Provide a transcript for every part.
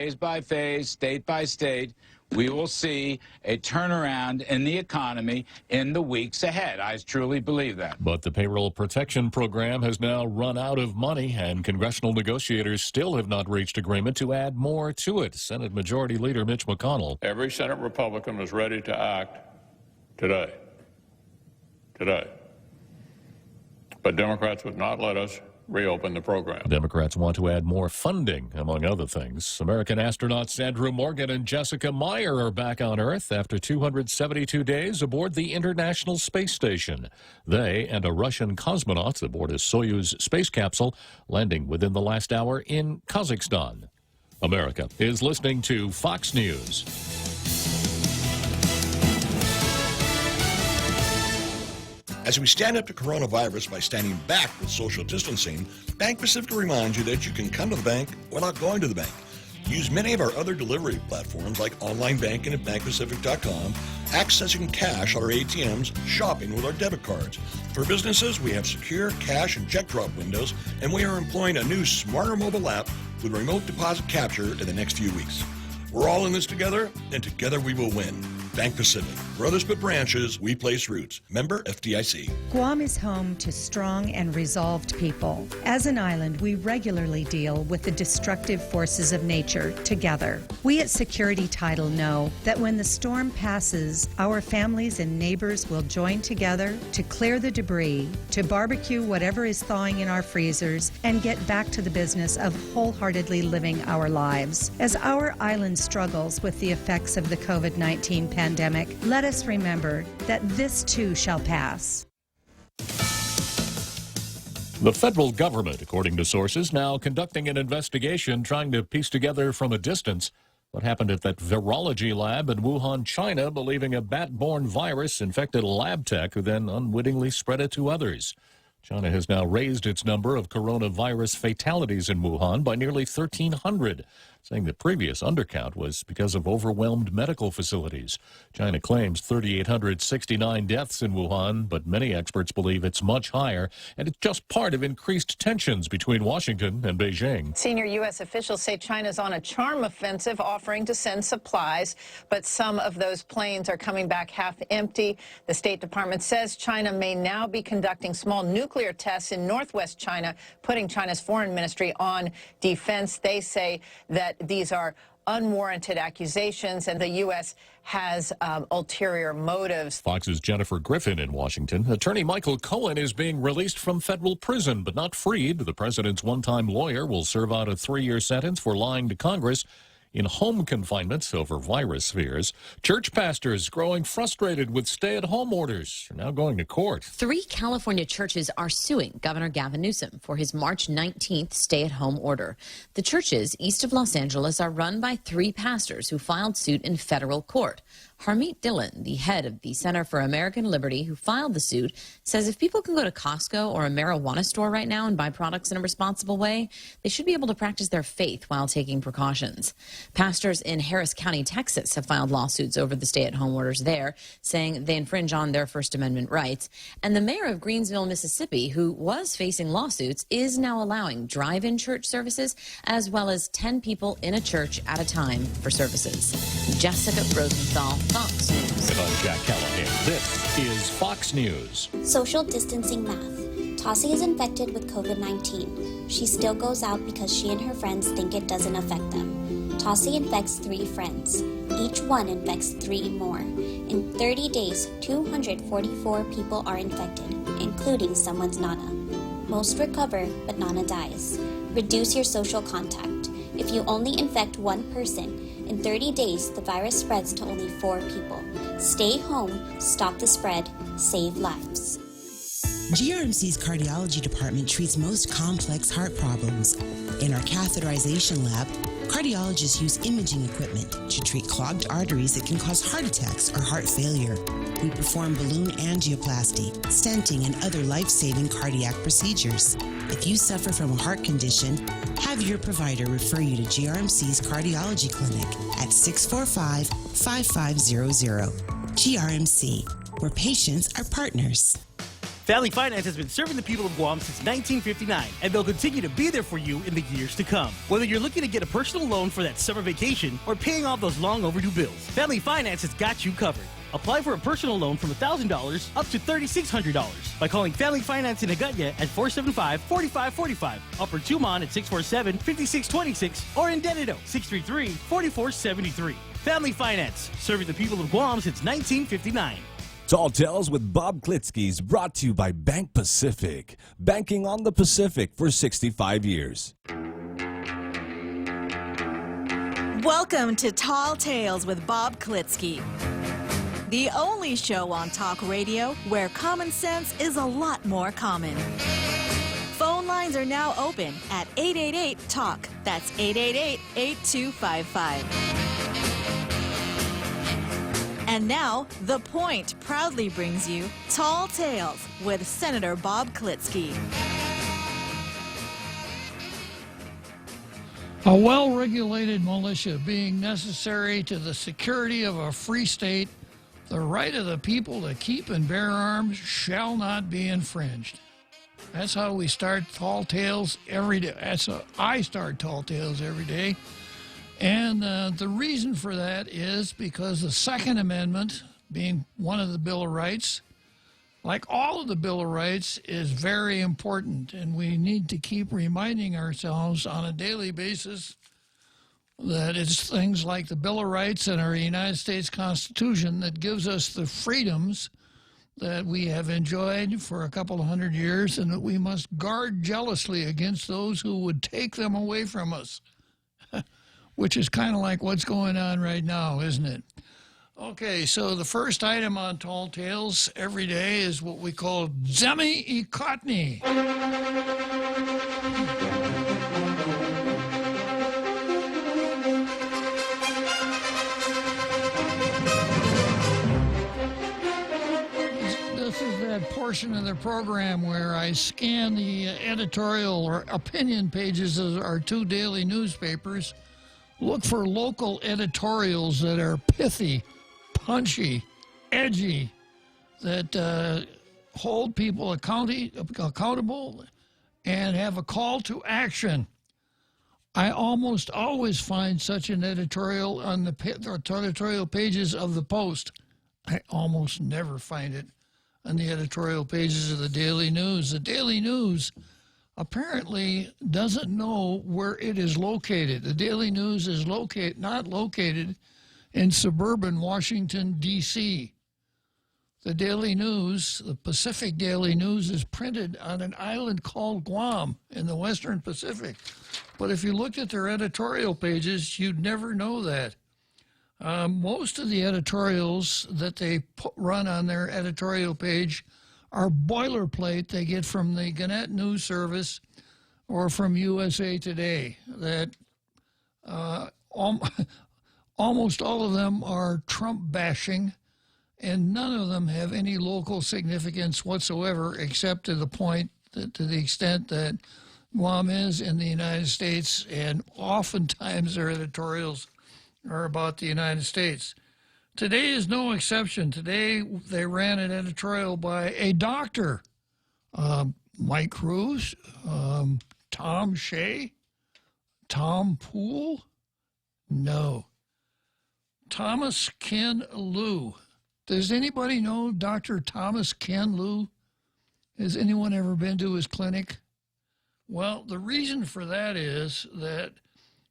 Phase by phase, state by state, we will see a turnaround in the economy in the weeks ahead. I truly believe that. But the payroll protection program has now run out of money, and congressional negotiators still have not reached agreement to add more to it. Senate Majority Leader Mitch McConnell. Every Senate Republican was ready to act today. But Democrats would not let us reopen the program. Democrats want to add more funding, among other things. American astronauts Andrew Morgan and Jessica Meyer are back on Earth after 272 days aboard the International Space Station. They and a Russian cosmonaut aboard a Soyuz space capsule landing within the last hour in Kazakhstan. America is listening to Fox News. As we stand up to coronavirus by standing back with social distancing, Bank Pacific reminds you that you can come to the bank without going to the bank. Use many of our other delivery platforms like online banking at bankpacific.com, accessing cash at our ATMs, shopping with our debit cards. For businesses, we have secure cash and check drop windows, and we are employing a new smarter mobile app with remote deposit capture in the next few weeks. We're all in this together, and together we will win. Bank Pacific. Brothers but branches, we place roots. Member FDIC. Guam is home to strong and resolved people. As an island, we regularly deal with the destructive forces of nature together. We at Security Title know that when the storm passes, our families and neighbors will join together to clear the debris, to barbecue whatever is thawing in our freezers, and get back to the business of wholeheartedly living our lives. As our island struggles with the effects of the COVID-19 pandemic, let us remember that this too shall pass. The federal government, according to sources, now conducting an investigation trying to piece together from a distance what happened at that virology lab in Wuhan, China, believing a bat-borne virus infected a lab tech who then unwittingly spread it to others. China has now raised its number of coronavirus fatalities in Wuhan by nearly 1,300, saying the previous undercount was because of overwhelmed medical facilities. China claims 3,869 deaths in Wuhan, but many experts believe it's much higher, and it's just part of increased tensions between Washington and Beijing. Senior U.S. officials say China's on a charm offensive, offering to send supplies, but some of those planes are coming back half empty. The State Department says China may now be conducting small nuclear tests in northwest China, putting China's foreign ministry on defense. They say that these are unwarranted accusations, and the U.S. has ulterior motives. Fox's Jennifer Griffin in Washington. Attorney Michael Cohen is being released from federal prison, but not freed. The president's one-time lawyer will serve out a 3-year sentence for lying to Congress in home confinement over virus fears. Church pastors growing frustrated with stay-at-home orders are now going to court. 3 California churches are suing Governor Gavin Newsom for his March 19th stay-at-home order. The churches east of Los Angeles are run by 3 pastors who filed suit in federal court. Harmeet Dillon, the head of the Center for American Liberty, who filed the suit, says if people can go to Costco or a marijuana store right now and buy products in a responsible way, they should be able to practice their faith while taking precautions. Pastors in Harris County, Texas, have filed lawsuits over the stay-at-home orders there, saying they infringe on their First Amendment rights. And the mayor of Greensville, Mississippi, who was facing lawsuits, is now allowing drive-in church services as well as 10 people in a church at a time for services. Jessica Rosenthal, Fox News. And I'm Jack Callahan. This is Fox News. Social distancing math. Tossie is infected with COVID-19. She still goes out because she and her friends think it doesn't affect them. Tossie infects 3 friends. Each one infects 3 more. In 30 days, 244 people are infected, including someone's Nana. Most recover, but Nana dies. Reduce your social contact. If you only infect 1 person, in 30 days, the virus spreads to only 4 people. Stay home, stop the spread, save lives. GRMC's cardiology department treats most complex heart problems. In our catheterization lab, cardiologists use imaging equipment to treat clogged arteries that can cause heart attacks or heart failure. We perform balloon angioplasty, stenting, and other life-saving cardiac procedures. If you suffer from a heart condition, have your provider refer you to GRMC's cardiology clinic at 645-5500. GRMC, where patients are partners. Family Finance has been serving the people of Guam since 1959, and they'll continue to be there for you in the years to come. Whether you're looking to get a personal loan for that summer vacation or paying off those long overdue bills, Family Finance has got you covered. Apply for a personal loan from $1,000 up to $3,600 by calling Family Finance in Agutya at 475-4545, Upper Tumon at 647-5626, or in Dededo, 633-4473. Family Finance, serving the people of Guam since 1959. Tall Tales with Bob Klitzkie is brought to you by Bank Pacific. Banking on the Pacific for 65 years. Welcome to Tall Tales with Bob Klitzkie, the only show on talk radio where common sense is a lot more common. Phone lines are now open at 888-TALK. That's 888-8255. And now, The Point proudly brings you Tall Tales with Senator Bob Klitzkie. A well-regulated militia being necessary to the security of a free state, the right of the people to keep and bear arms shall not be infringed. That's how we start Tall Tales every day. That's how I start Tall Tales every day. And the reason for that is because the Second Amendment, being one of the Bill of Rights, like all of the Bill of Rights, is very important. And we need to keep reminding ourselves on a daily basis that it's things like the Bill of Rights and our United States Constitution that gives us the freedoms that we have enjoyed for a couple of hundred years, and that we must guard jealously against those who would take them away from us. Which is kind of like what's going on right now, isn't it? Okay, so the first item on Tall Tales every day is what we call Zemi Ikotni. This is that portion of the program where I scan the editorial or opinion pages of our two daily newspapers. Look for local editorials that are pithy, punchy, edgy, that hold people accountable and have a call to action. I almost always find such an editorial on the editorial pages of the Post. I almost never find it on the editorial pages of the Daily News. The Daily News apparently doesn't know where it is located. The Daily News is not located in suburban Washington, D.C. The Daily News, the Pacific Daily News, is printed on an island called Guam in the Western Pacific. But if you looked at their editorial pages, you'd never know that. Most of the editorials that they run on their editorial page are boilerplate they get from the Gannett News Service or from USA Today. That almost all of them are Trump bashing, and none of them have any local significance whatsoever, except to the point that, to the extent that Guam is in the United States, and oftentimes their editorials are about the United States. Today is no exception. Today they ran an editorial by a doctor, Mike Cruz, Tom Shea, Tom Poole, no, Thomas Ken Liu. Does anybody know Dr. Thomas Ken Liu? Has anyone ever been to his clinic? Well, the reason for that is that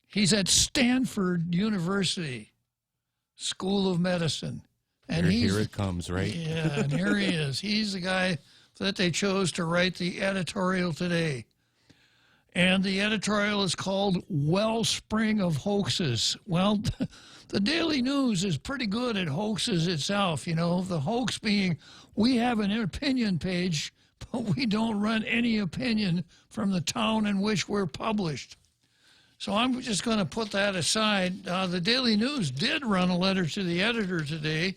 he's at Stanford University School of Medicine. And here it comes, right? Yeah, and here he is. He's the guy that they chose to write the editorial today. And the editorial is called Wellspring of Hoaxes. Well, the Daily News is pretty good at hoaxes itself. You know, the hoax being, we have an opinion page, but we don't run any opinion from the town in which we're published. So I'm just going to put that aside. The Daily News did run a letter to the editor today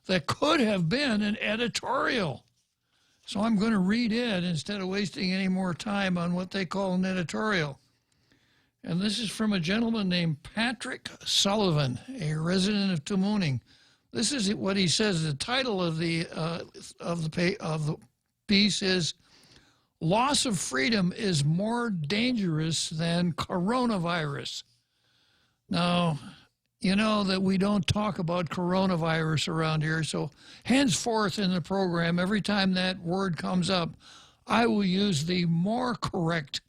that could have been an editorial. So I'm going to read it instead of wasting any more time on what they call an editorial. And this is from a gentleman named Patrick Sullivan, a resident of Toomuning. This is what he says. The title of the piece is loss of freedom is more dangerous than coronavirus. Now, you know that we don't talk about coronavirus around here, so henceforth in the program, every time that word comes up, I will use the more correct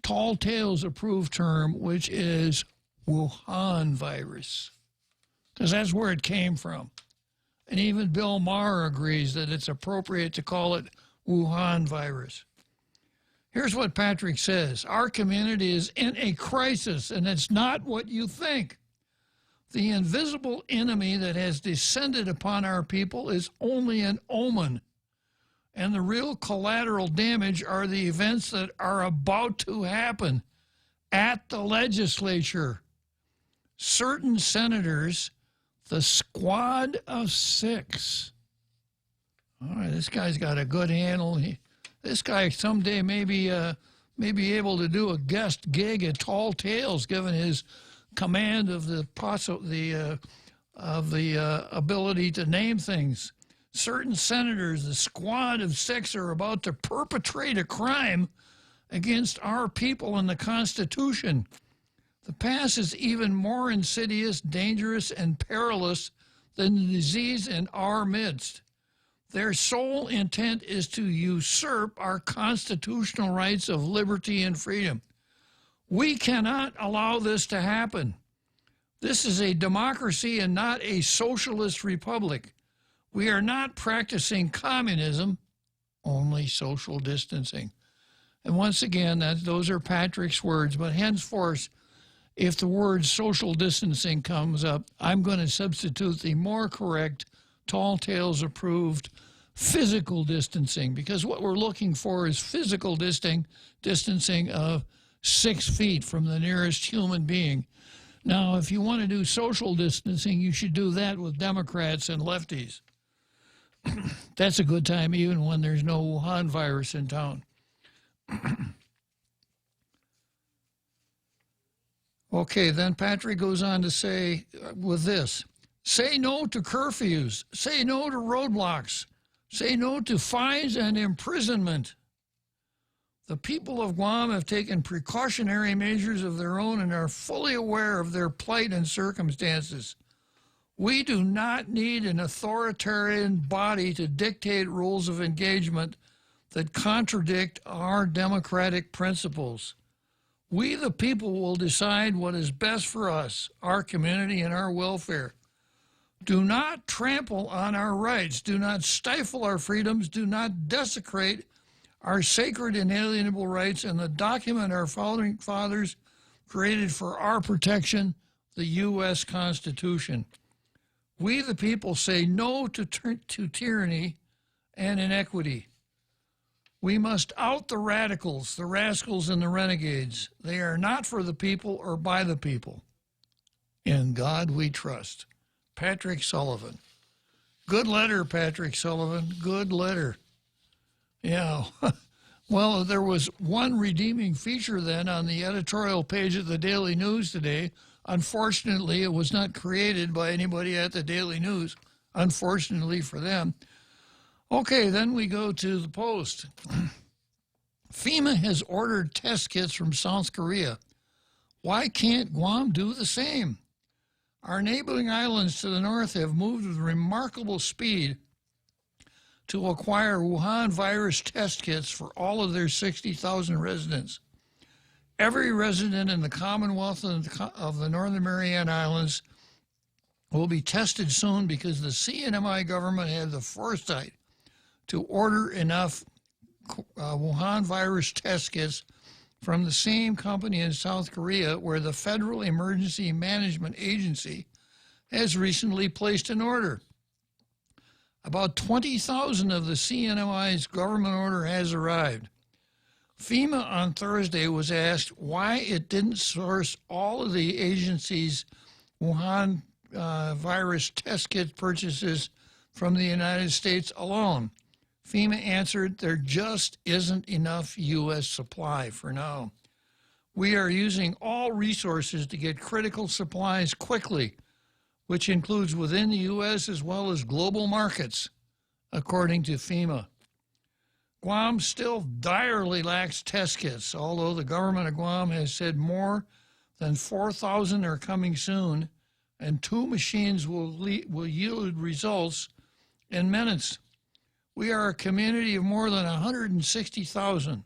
Tall Tales approved term, which is Wuhan virus, because that's where it came from. And even Bill Maher agrees that it's appropriate to call it Wuhan virus. Here's what Patrick says. Our community is in a crisis, and it's not what you think. The invisible enemy that has descended upon our people is only an omen, and the real collateral damage are the events that are about to happen at the legislature. Certain senators, the squad of 6. All right, this guy's got a good handle. This guy someday may be able to do a guest gig at Tall Tales, given his command of the ability to name things. Certain senators, the squad of 6, are about to perpetrate a crime against our people and the Constitution. The past is even more insidious, dangerous, and perilous than the disease in our midst. Their sole intent is to usurp our constitutional rights of liberty and freedom. We cannot allow this to happen. This is a democracy and not a socialist republic. We are not practicing communism, only social distancing. And once again, those are Patrick's words, but henceforth, if the word social distancing comes up, I'm going to substitute the more correct, Tall Tales approved physical distancing, because what we're looking for is physical distancing of 6 feet from the nearest human being. Now, if you want to do social distancing, you should do that with Democrats and lefties. That's a good time even when there's no Wuhan virus in town. Okay, then Patrick goes on to say with this, say no to curfews, say no to roadblocks, say no to fines and imprisonment. The people of Guam have taken precautionary measures of their own and are fully aware of their plight and circumstances. We do not need an authoritarian body to dictate rules of engagement that contradict our democratic principles. We, the people, will decide what is best for us, our community, and our welfare. Do not trample on our rights. Do not stifle our freedoms. Do not desecrate our sacred inalienable rights and the document our founding fathers created for our protection, the U.S. Constitution. We, the people, say no to tyranny and inequity. We must out the radicals, the rascals, and the renegades. They are not for the people or by the people. In God we trust. Patrick Sullivan. Good letter, Patrick Sullivan. Good letter. Yeah. Well, there was one redeeming feature then on the editorial page of the Daily News today. Unfortunately, it was not created by anybody at the Daily News, unfortunately for them. Okay, then we go to the Post. FEMA has ordered test kits from South Korea. Why can't Guam do the same? Our neighboring islands to the north have moved with remarkable speed to acquire Wuhan virus test kits for all of their 60,000 residents. Every resident in the Commonwealth of the Northern Mariana Islands will be tested soon because the CNMI government had the foresight to order enough Wuhan virus test kits from the same company in South Korea where the Federal Emergency Management Agency has recently placed an order. About 20,000 of the CNMI's government order has arrived. FEMA on Thursday was asked why it didn't source all of the agency's Wuhan virus test kit purchases from the United States alone. FEMA answered, there just isn't enough U.S. supply for now. We are using all resources to get critical supplies quickly, which includes within the U.S. as well as global markets, according to FEMA. Guam still direly lacks test kits, although the government of Guam has said more than 4,000 are coming soon, and 2 machines will yield results in minutes. We are a community of more than 160,000.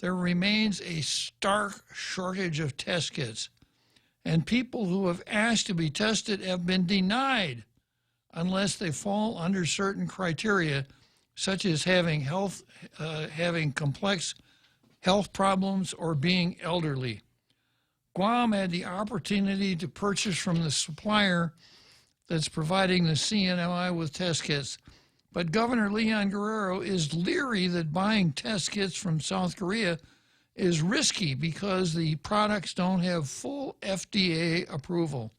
There remains a stark shortage of test kits, and people who have asked to be tested have been denied unless they fall under certain criteria, such as having complex health problems or being elderly. Guam had the opportunity to purchase from the supplier that's providing the CNMI with test kits, but Governor Leon Guerrero is leery that buying test kits from South Korea is risky because the products don't have full FDA approval.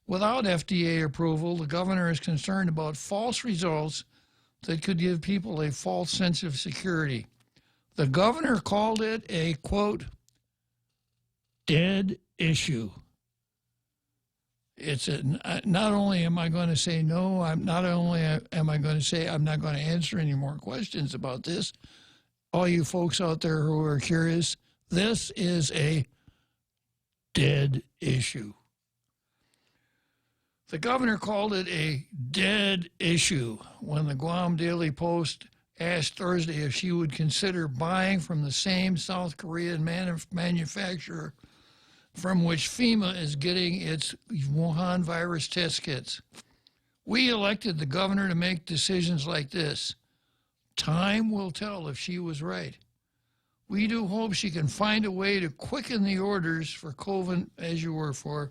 Without FDA approval, the governor is concerned about false results that could give people a false sense of security. The governor called it a, quote, dead issue. It's not only am I going to say no, am I going to say I'm not going to answer any more questions about this. All you folks out there who are curious, this is a dead issue. The governor called it a dead issue when the Guam Daily Post asked Thursday if she would consider buying from the same South Korean manufacturer from which FEMA is getting its Wuhan virus test kits. We elected the governor to make decisions like this. Time will tell if she was right. We do hope she can find a way to quicken the orders for COVID, as you were for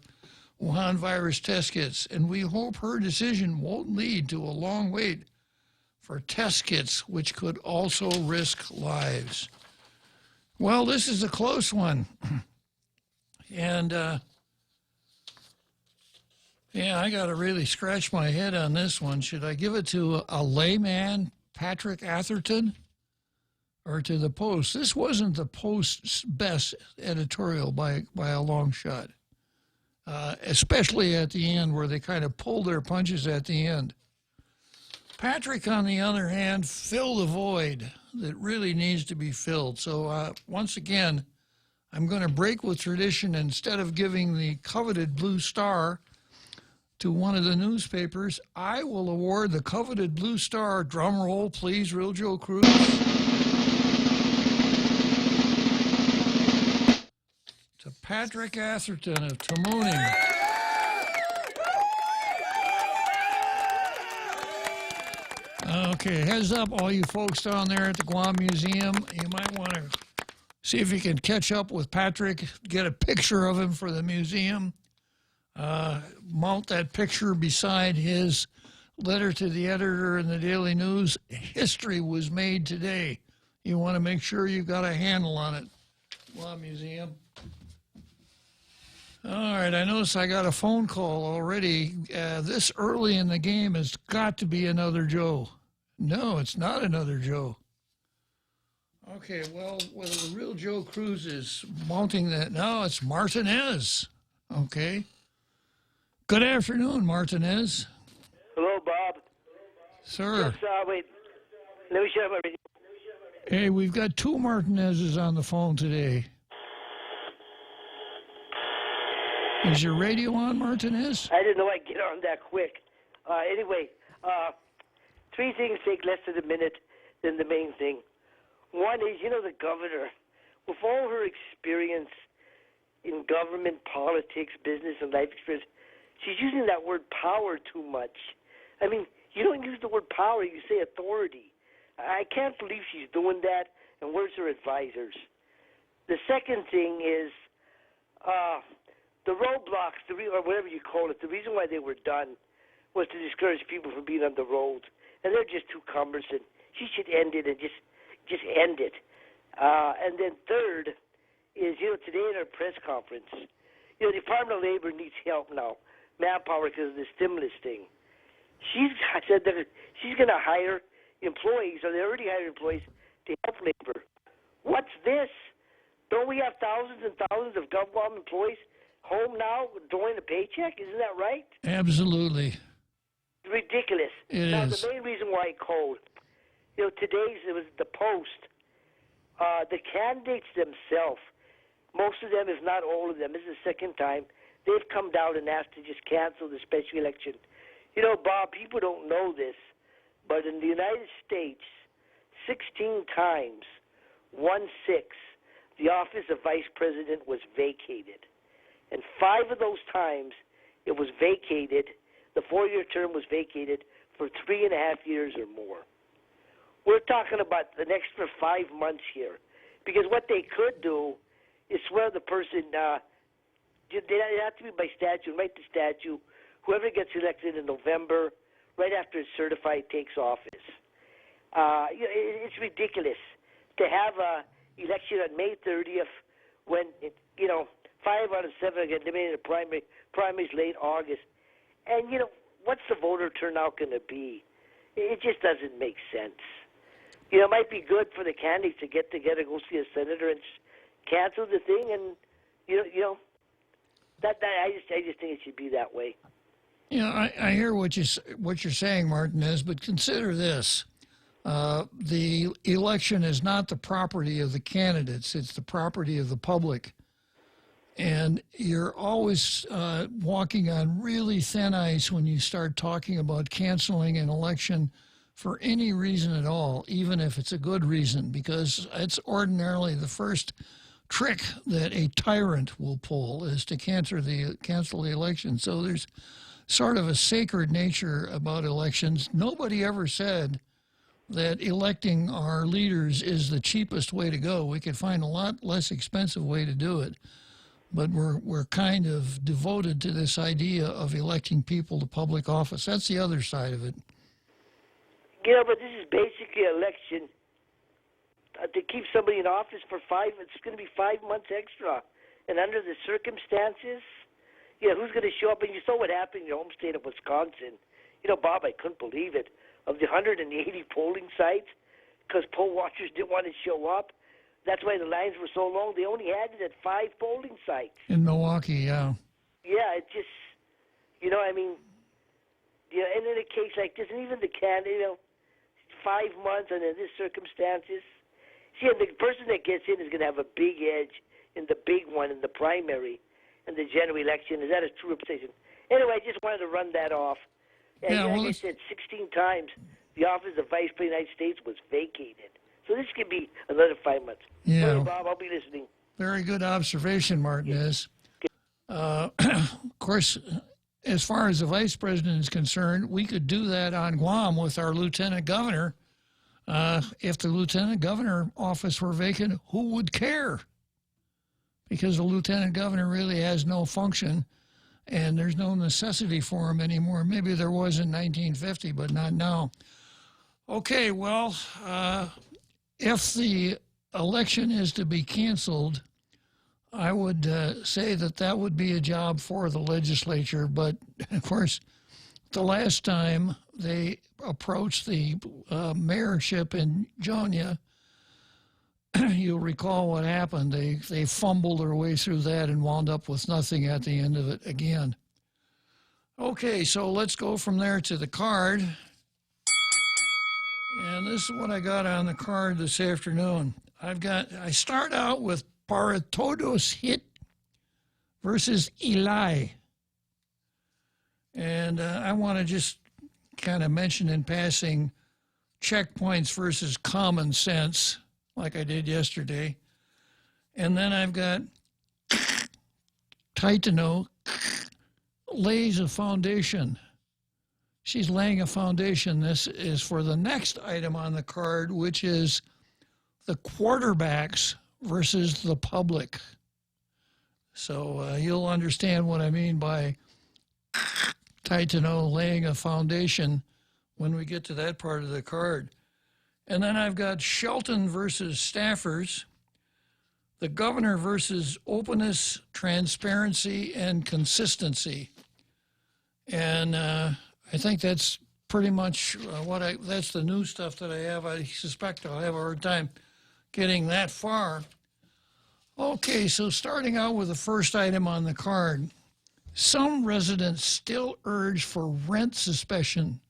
Wuhan virus test kits, and we hope her decision won't lead to a long wait for test kits, which could also risk lives. Well, this is a close one. And, yeah, I got to really scratch my head on this one. Should I give it to a layman, Patrick Atherton, or to the Post? This wasn't the Post's best editorial by a long shot, especially at the end where they kind of pulled their punches at the end. Patrick, on the other hand, filled a void that really needs to be filled. So once again, I'm going to break with tradition. Instead of giving the coveted Blue Star to one of the newspapers, I will award the coveted Blue Star, drum roll please, Real Joe Cruz, to Patrick Atherton of Tamuning. Okay, heads up, all you folks down there at the Guam Museum. You might want to see if you can catch up with Patrick, get a picture of him for the museum. Mount that picture beside his letter to the editor in the Daily News. History was made today. You want to make sure you've got a handle on it. Guam Museum. All right, I notice I got a phone call already. This early in the game has got to be another Joe. No, it's not another Joe. Okay, well, whether the Real Joe Cruz is mounting that, no, it's Martinez. Okay. Good afternoon, Martinez. Hello, Bob. Sir. Yes, wait. Let me shut up my radio. Hey, we've got 2 Martinezes on the phone today. Is your radio on, Martinez? I didn't know I'd get on that quick. Anyway, 3 things take less than a minute than the main thing. One is, the governor, with all her experience in government, politics, business, and life experience, she's using that word power too much. I mean, you don't use the word power, you say authority. I can't believe she's doing that, and where's her advisors? The second thing is the roadblocks, or whatever you call it, the reason why they were done was to discourage people from being on the roads, and they're just too cumbersome. She should end it and just end it. And then third is, today in her press conference, the Department of Labor needs help now, manpower, because of the stimulus thing. She said that she's going to hire employees, or they already hired employees, to help labor. What's this? Don't we have thousands and thousands of GovCom employees home now drawing a paycheck? Isn't that right? Absolutely. Ridiculous. It now, is. the main reason why I called, Today's, it was the Post. The candidates themselves, most of them, if not all of them, this is the second time, they've come down and asked to just cancel the special election. Bob, people don't know this, but in the United States, 16 times, 1/6, the office of vice president was vacated. And 5 of those times it was vacated, the 4-year term was vacated for 3.5 years or more. We're talking about an extra 5 months here. Because what they could do is swear the person, they have to be by statute, write the statute, whoever gets elected in November, right after it's certified, takes office. It's ridiculous to have a election on May 30th when, 5 out of 7 are getting eliminated in primaries late August. And, what's the voter turnout going to be? It just doesn't make sense. It might be good for the candidates to get together, go see a senator, and cancel the thing, and I just think it should be that way. I hear what you're saying, Martinez, but consider this: the election is not the property of the candidates; it's the property of the public, and you're always walking on really thin ice when you start talking about canceling an election for any reason at all, even if it's a good reason, because it's ordinarily the first trick that a tyrant will pull is to cancel the election. So there's sort of a sacred nature about elections. Nobody ever said that electing our leaders is the cheapest way to go. We could find a lot less expensive way to do it. But we're kind of devoted to this idea of electing people to public office. That's the other side of it. But this is basically an election to keep somebody in office for it's going to be 5 months extra. And under the circumstances, who's going to show up? And you saw what happened in your home state of Wisconsin. Bob, I couldn't believe it. Of the 180 polling sites, because poll watchers didn't want to show up, that's why the lines were so long. They only had it at 5 polling sites. In Milwaukee, yeah. Yeah, it just, and in a case like this, and even the candidate, 5 months under these circumstances. See, and the person that gets in is going to have a big edge in the big one, in the primary, in the general election. Is that a true representation? Anyway, I just wanted to run that off. And like I said, 16 times the office of Vice President of the United States was vacated. So this could be another 5 months. Yeah. Sorry, Bob, I'll be listening. Very good observation, Martinez. Of course, as far as the vice president is concerned, we could do that on Guam with our lieutenant governor. If the lieutenant governor office were vacant, who would care? Because the lieutenant governor really has no function, and there's no necessity for him anymore. Maybe there was in 1950, but not now. Okay, well, if the election is to be canceled, I would say that would be a job for the legislature. But, of course, the last time they approached the mayorship in Jonia, you'll recall what happened. They fumbled their way through that and wound up with nothing at the end of it again. Okay, so let's go from there to the card. And this is what I got on the card this afternoon. I start out with Para Todos Hit versus Eli. And I want to just kind of mention in passing checkpoints versus common sense, like I did yesterday. And then I've got Titano lays a foundation. She's laying a foundation. This is for the next item on the card, which is the quarterbacks versus the public. So you'll understand what I mean by Titano laying a foundation when we get to that part of the card. And then I've got Shelton versus Staffers, the governor versus openness, transparency, and consistency. And I think that's pretty much that's the new stuff that I have. I suspect I'll have a hard time getting that far. Okay, so starting out with the first item on the card, some residents still urge for rent suspension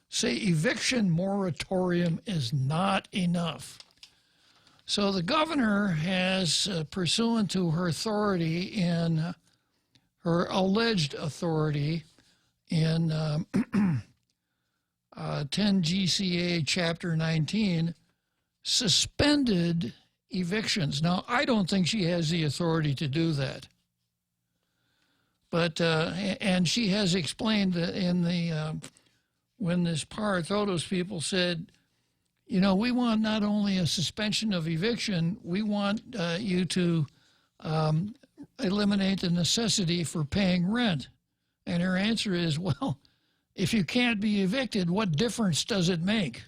say eviction moratorium is not enough. So the governor has, pursuant to her authority in her alleged authority in 10 GCA Chapter 19, suspended evictions. Now, I don't think she has the authority to do that. But, and she has explained that in the, when this Para Todos people said, you know, we want not only a suspension of eviction, we want you to eliminate the necessity for paying rent. And her answer is, well, if you can't be evicted, what difference does it make?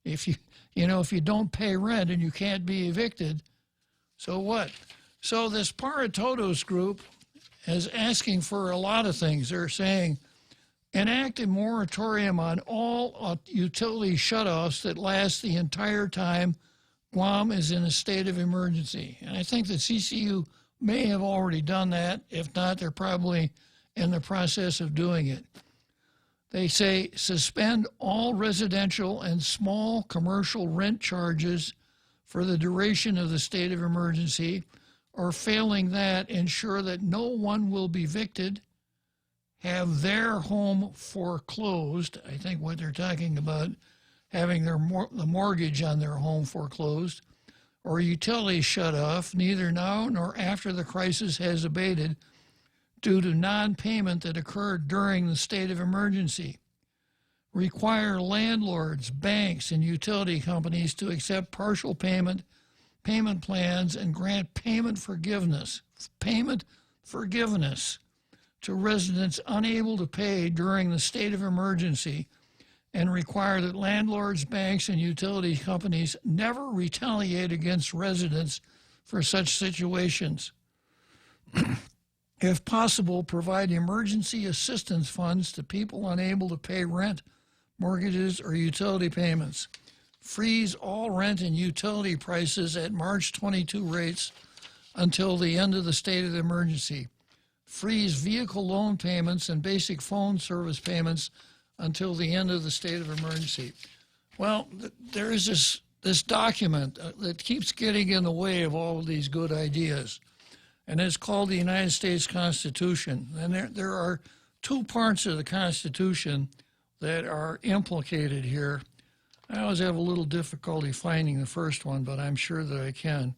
If if you don't pay rent and you can't be evicted, so what? So this Para Todos group is asking for a lot of things. They're saying, enact a moratorium on all utility shutoffs that last the entire time Guam is in a state of emergency. And I think that CCU may have already done that. If not, they're probably in the process of doing it. They say suspend all residential and small commercial rent charges for the duration of the state of emergency, or failing that, ensure that no one will be evicted, have their home foreclosed. I think what they're talking about, having the mortgage on their home foreclosed, or utilities shut off, neither now nor after the crisis has abated, due to non-payment that occurred during the state of emergency. Require landlords, banks, and utility companies to accept partial payment plans and grant payment forgiveness to residents unable to pay during the state of emergency, and require that landlords, banks, and utility companies never retaliate against residents for such situations. If possible, provide emergency assistance funds to people unable to pay rent, mortgages, or utility payments. Freeze all rent and utility prices at March 22 rates until the end of the state of the emergency. Freeze vehicle loan payments and basic phone service payments until the end of the state of emergency. Well, there is this document that keeps getting in the way of all of these good ideas. And it's called the United States Constitution. And there are two parts of the Constitution that are implicated here. I always have a little difficulty finding the first one, but I'm sure that I can.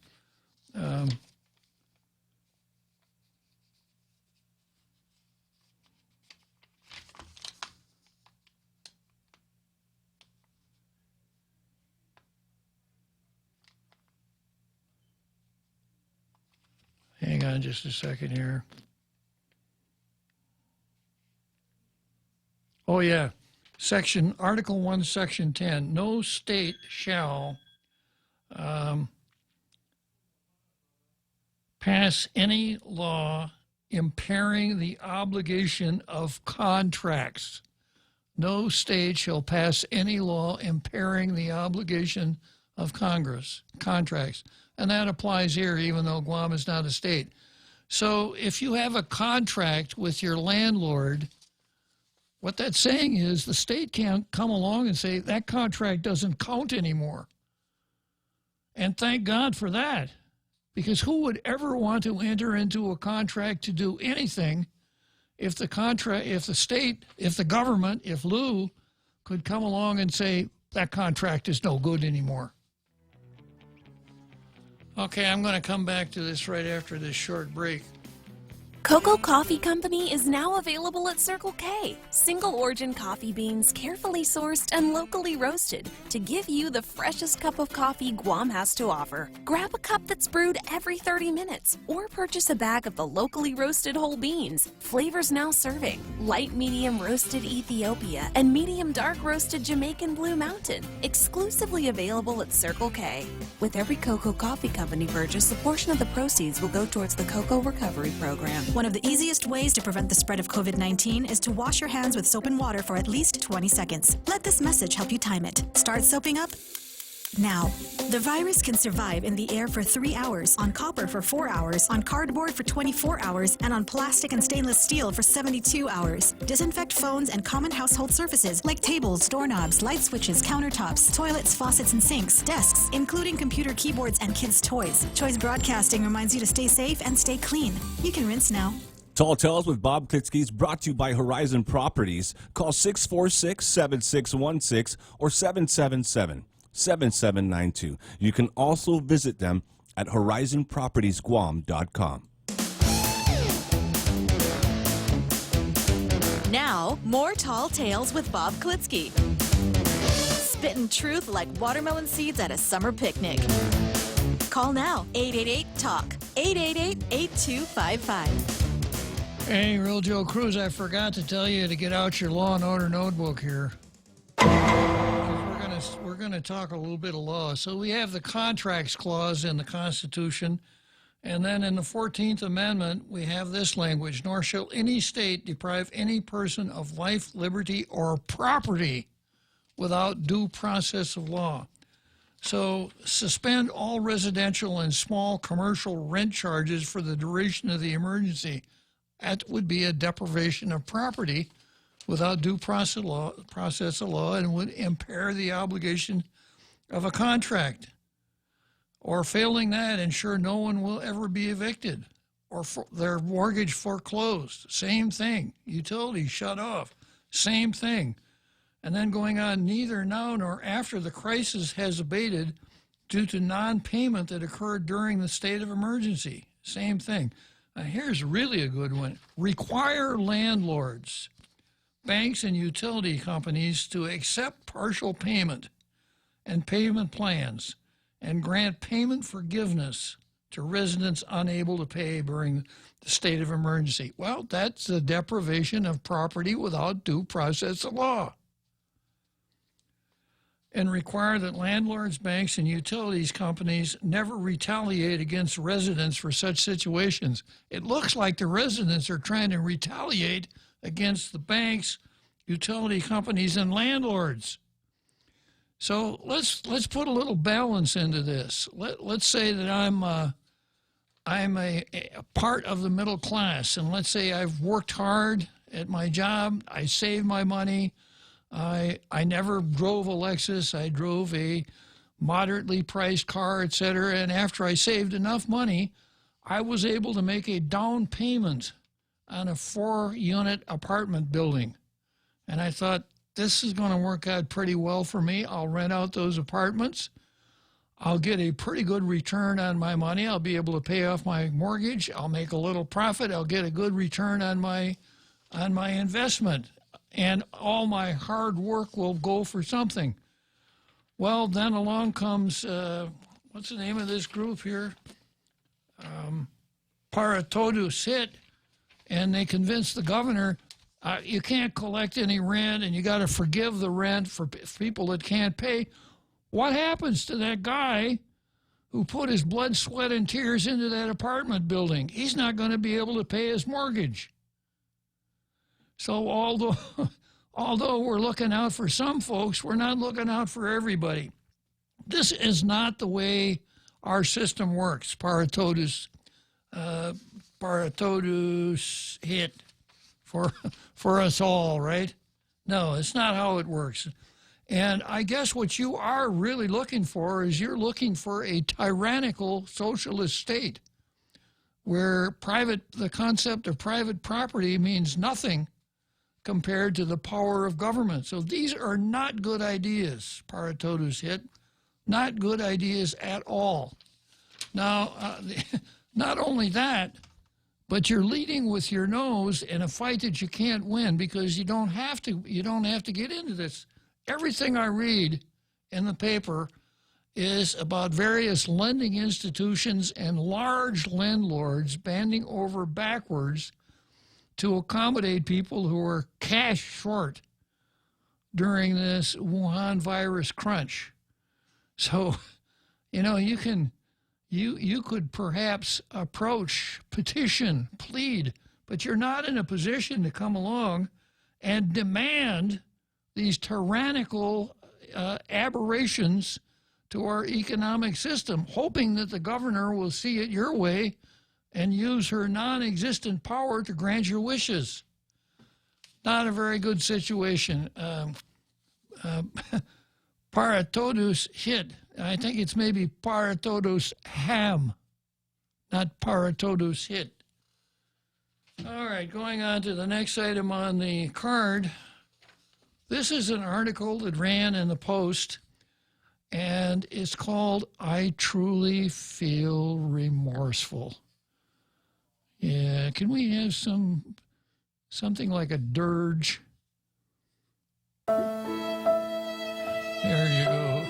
Hang on just a second here. Oh, yeah. Article 1, Section 10. No state shall pass any law impairing the obligation of contracts. No state shall pass any law impairing the obligation of contracts. And that applies here, even though Guam is not a state. So if you have a contract with your landlord, what that's saying is the state can't come along and say that contract doesn't count anymore. And thank God for that, because who would ever want to enter into a contract to do anything if the government, if Lou could come along and say that contract is no good anymore. Okay, I'm going to come back to this right after this short break. Cocoa Coffee Company is now available at Circle K. Single origin coffee beans carefully sourced and locally roasted to give you the freshest cup of coffee Guam has to offer. Grab a cup that's brewed every 30 minutes or purchase a bag of the locally roasted whole beans. Flavors now serving: light medium roasted Ethiopia and medium dark roasted Jamaican Blue Mountain. Exclusively available at Circle K. With every Cocoa Coffee Company purchase, a portion of the proceeds will go towards the Cocoa Recovery Program. One of the easiest ways to prevent the spread of COVID-19 is to wash your hands with soap and water for at least 20 seconds. Let this message help you time it. Start soaping up now. The virus can survive in the air for 3 hours, on copper for 4 hours, on cardboard for 24 hours, and on plastic and stainless steel for 72 hours. Disinfect phones and common household surfaces like tables, doorknobs, light switches, countertops, toilets, faucets, and sinks, desks, including computer keyboards and kids' toys. Choice Broadcasting reminds you to stay safe and stay clean. You can rinse now. Tall Tales with Bob Klitzkie is brought to you by Horizon Properties. Call 646-7616 or 777-7792. You can also visit them at horizonpropertiesguam.com. Now, more Tall Tales with Bob Klitzkie. Spitting truth like watermelon seeds at a summer picnic. Call now, 888-TALK, 888-8255. Hey, Real Joe Cruz, I forgot to tell you to get out your Law and Order notebook here. We're going to talk a little bit of law. So we have the Contracts Clause in the Constitution, and then in the 14th Amendment, we have this language: nor shall any state deprive any person of life, liberty, or property without due process of law. So suspend all residential and small commercial rent charges for the duration of the emergency. That would be a deprivation of property without due process of law and would impair the obligation of a contract. Or failing that, ensure no one will ever be evicted or their mortgage foreclosed. Same thing. Utilities shut off. Same thing. And then going on, neither now nor after the crisis has abated due to non-payment that occurred during the state of emergency. Same thing. Here's really a good one. Require landlords, banks, and utility companies to accept partial payment and payment plans and grant payment forgiveness to residents unable to pay during the state of emergency. Well, that's the deprivation of property without due process of law. And require that landlords, banks, and utilities companies never retaliate against residents for such situations. It looks like the residents are trying to retaliate against the banks, utility companies, and landlords. So let's put a little balance into this. Let's say that I'm a part of the middle class, and let's say I've worked hard at my job, I saved my money, I never drove a Lexus. I drove a moderately priced car, etc. And after I saved enough money, I was able to make a down payment on a 4-unit apartment building. And I thought, this is going to work out pretty well for me. I'll rent out those apartments. I'll get a pretty good return on my money. I'll be able to pay off my mortgage. I'll make a little profit. I'll get a good return on my investment. And all my hard work will go for something. Well, then along comes, what's the name of this group here? Paratodus hit, and they convinced the governor, you can't collect any rent, and you got to forgive the rent for people that can't pay. What happens to that guy who put his blood, sweat, and tears into that apartment building? He's not going to be able to pay his mortgage. So although we're looking out for some folks, we're not looking out for everybody. This is not the way our system works. Paratodus hit for us all, right? No, it's not how it works. And I guess what you are really looking for is you're looking for a tyrannical socialist state where the concept of private property means nothing compared to the power of government. So these are not good ideas, Paratodus hit. Not good ideas at all. Now, not only that, but you're leading with your nose in a fight that you can't win because you don't have to get into this. Everything I read in the paper is about various lending institutions and large landlords bending over backwards to accommodate people who are cash short during this Wuhan virus crunch. So, you could perhaps approach, petition, plead, but you're not in a position to come along and demand these tyrannical aberrations to our economic system, hoping that the governor will see it your way and use her non-existent power to grant your wishes. Not a very good situation. Para todos hit. I think it's maybe para todos ham, not para todos hit. All right, going on to the next item on the card. This is an article that ran in the Post, and it's called "I Truly Feel Remorseful." Yeah, can we have something like a dirge? There you go.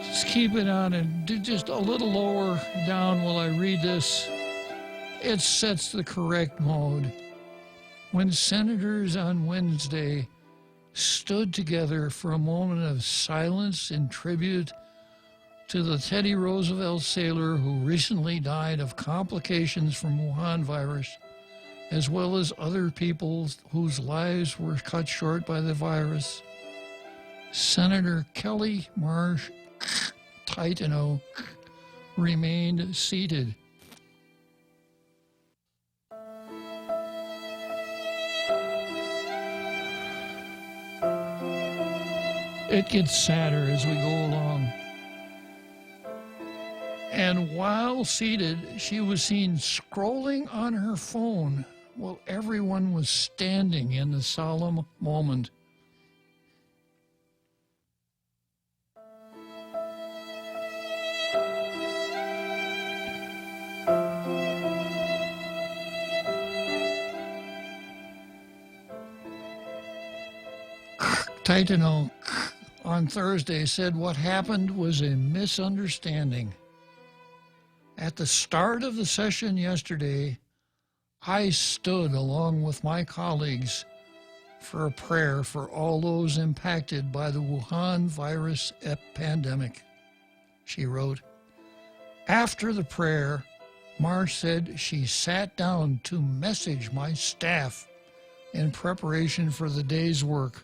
Just keep it on and just a little lower down while I read this. It sets the correct mode. When senators on Wednesday stood together for a moment of silence in tribute to the Teddy Roosevelt sailor who recently died of complications from Wuhan virus, as well as other people whose lives were cut short by the virus, Senator Kelly Marsh Titano remained seated. It gets sadder as we go along. And while seated, she was seen scrolling on her phone while everyone was standing in the solemn moment. Titano on Thursday said what happened was a misunderstanding. At the start of the session yesterday, I stood along with my colleagues for a prayer for all those impacted by the Wuhan virus pandemic, she wrote. After the prayer, Marsh said she sat down to message my staff in preparation for the day's work.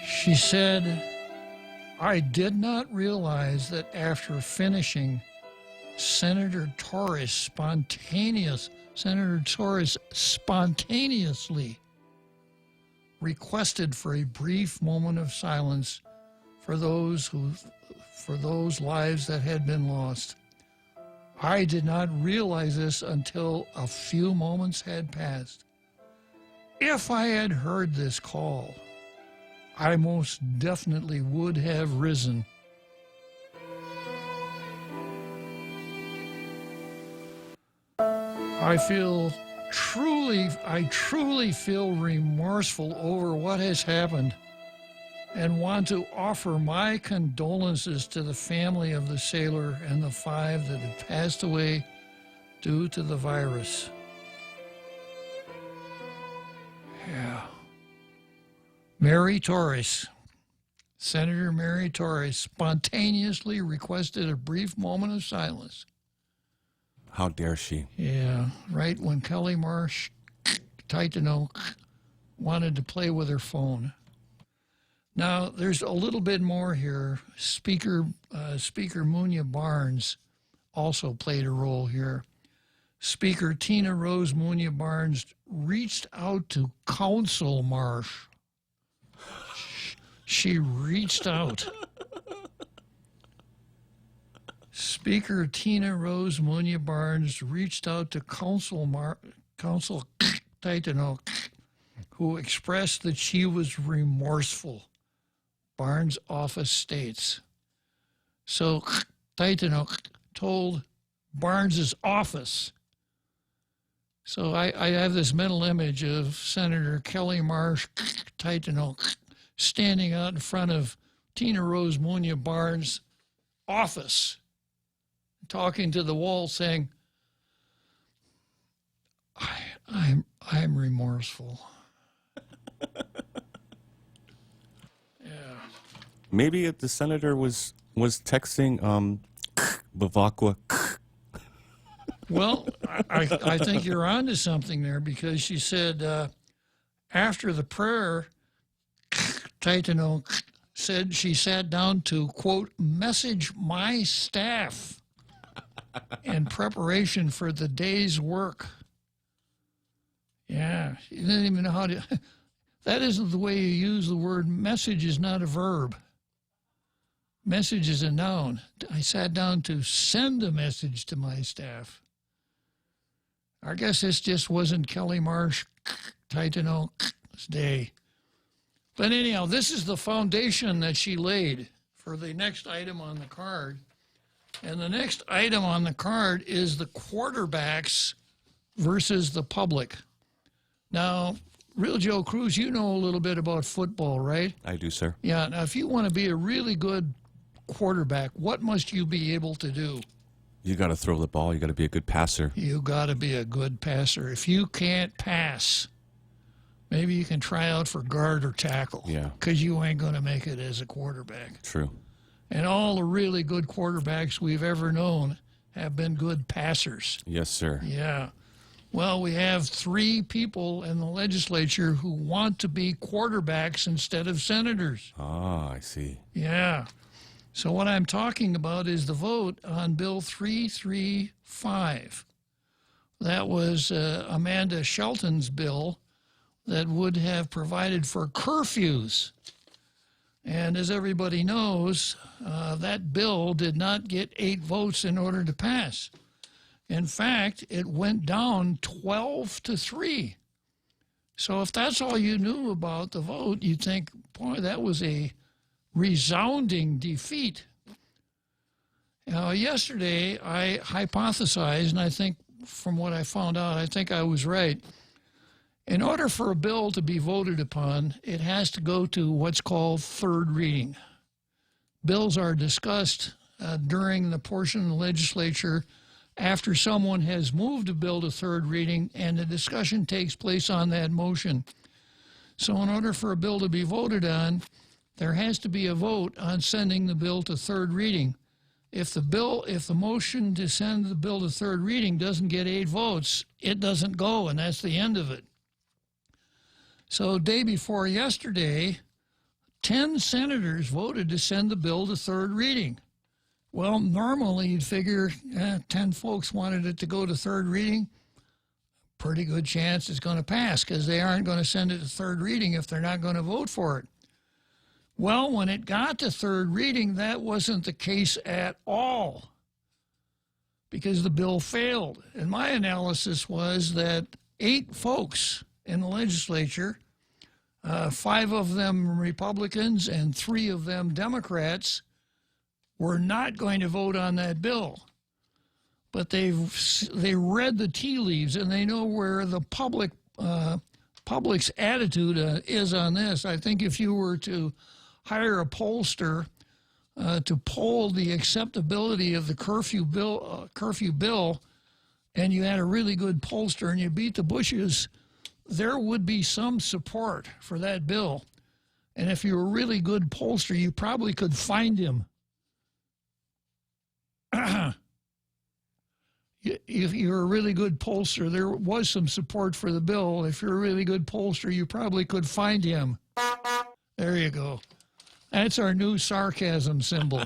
She said, I did not realize that after finishing, Senator Torres spontaneously requested for a brief moment of silence for those lives that had been lost. I did not realize this until a few moments had passed. If I had heard this call, I most definitely would have risen. I truly feel remorseful over what has happened and want to offer my condolences to the family of the sailor and the 5 that had passed away due to the virus. Yeah. Mary Torres, Senator Mary Torres, spontaneously requested a brief moment of silence. How dare she? Yeah, right when Kelly Marsh Titano wanted to play with her phone. Now, there's a little bit more here. Speaker Munya Barnes also played a role here. Speaker Tina Rose Munya Barnes reached out to counsel Marsh. She reached out. Speaker Tina Rose Munya Barnes reached out to counsel Titano, who expressed that she was remorseful, Barnes' office states. So Titano told Barnes' office. So I have this mental image of Senator Kelly Marsh Titano standing out in front of Tina Rose Munya Barnes' office, talking to the wall, saying, I'm remorseful. Yeah. Maybe if the senator was texting Bavacqua. Well, I think you're on to something there, because she said after the prayer, Taitano said she sat down to, quote, message my staff in preparation for the day's work. Yeah, she didn't even know how to. That isn't the way you use the word. Message is not a verb. Message is a noun. I sat down to send a message to my staff. I guess this just wasn't Kelly Marsh Taitano's day. But anyhow, this is the foundation that she laid for the next item on the card. And the next item on the card is the quarterbacks versus the public. Now, Real Joe Cruz, you know a little bit about football, right? I do, sir. Yeah. Now, if you want to be a really good quarterback, what must you be able to do? You got to throw the ball. You got to be a good passer. You got to be a good passer. If you can't pass, maybe you can try out for guard or tackle. Yeah. Because you ain't going to make it as a quarterback. True. And all the really good quarterbacks we've ever known have been good passers. Yes, sir. Yeah. Well, we have 3 people in the legislature who want to be quarterbacks instead of senators. Ah, I see. Yeah. So what I'm talking about is the vote on Bill 335. That was Amanda Shelton's bill that would have provided for curfews. And as everybody knows, that bill did not get 8 votes in order to pass. In fact, it went down 12-3. So if that's all you knew about the vote, you'd think, boy, that was a resounding defeat. Yesterday, I hypothesized, and I think from what I found out, I think I was right. In order for a bill to be voted upon, it has to go to what's called third reading. Bills are discussed during the portion of the legislature after someone has moved a bill to third reading, and the discussion takes place on that motion. So in order for a bill to be voted on, there has to be a vote on sending the bill to third reading. If the motion to send the bill to third reading doesn't get 8 votes, it doesn't go, and that's the end of it. So day before yesterday, 10 senators voted to send the bill to third reading. Well, normally you'd figure 10 folks wanted it to go to third reading. Pretty good chance it's going to pass, because they aren't going to send it to third reading if they're not going to vote for it. Well, when it got to third reading, that wasn't the case at all, because the bill failed. And my analysis was that 8 folks in the legislature, 5 of them Republicans and 3 of them Democrats, were not going to vote on that bill. But they read the tea leaves, and they know where the public's attitude is on this. I think if you were to hire a pollster to poll the acceptability of the curfew bill, and you had a really good pollster and you beat the bushes, there would be some support for that bill. And if you're a really good pollster, you probably could find him. If you're a really good pollster, there was some support for the bill. If you're a really good pollster, you probably could find him. There you go. That's our new sarcasm symbol.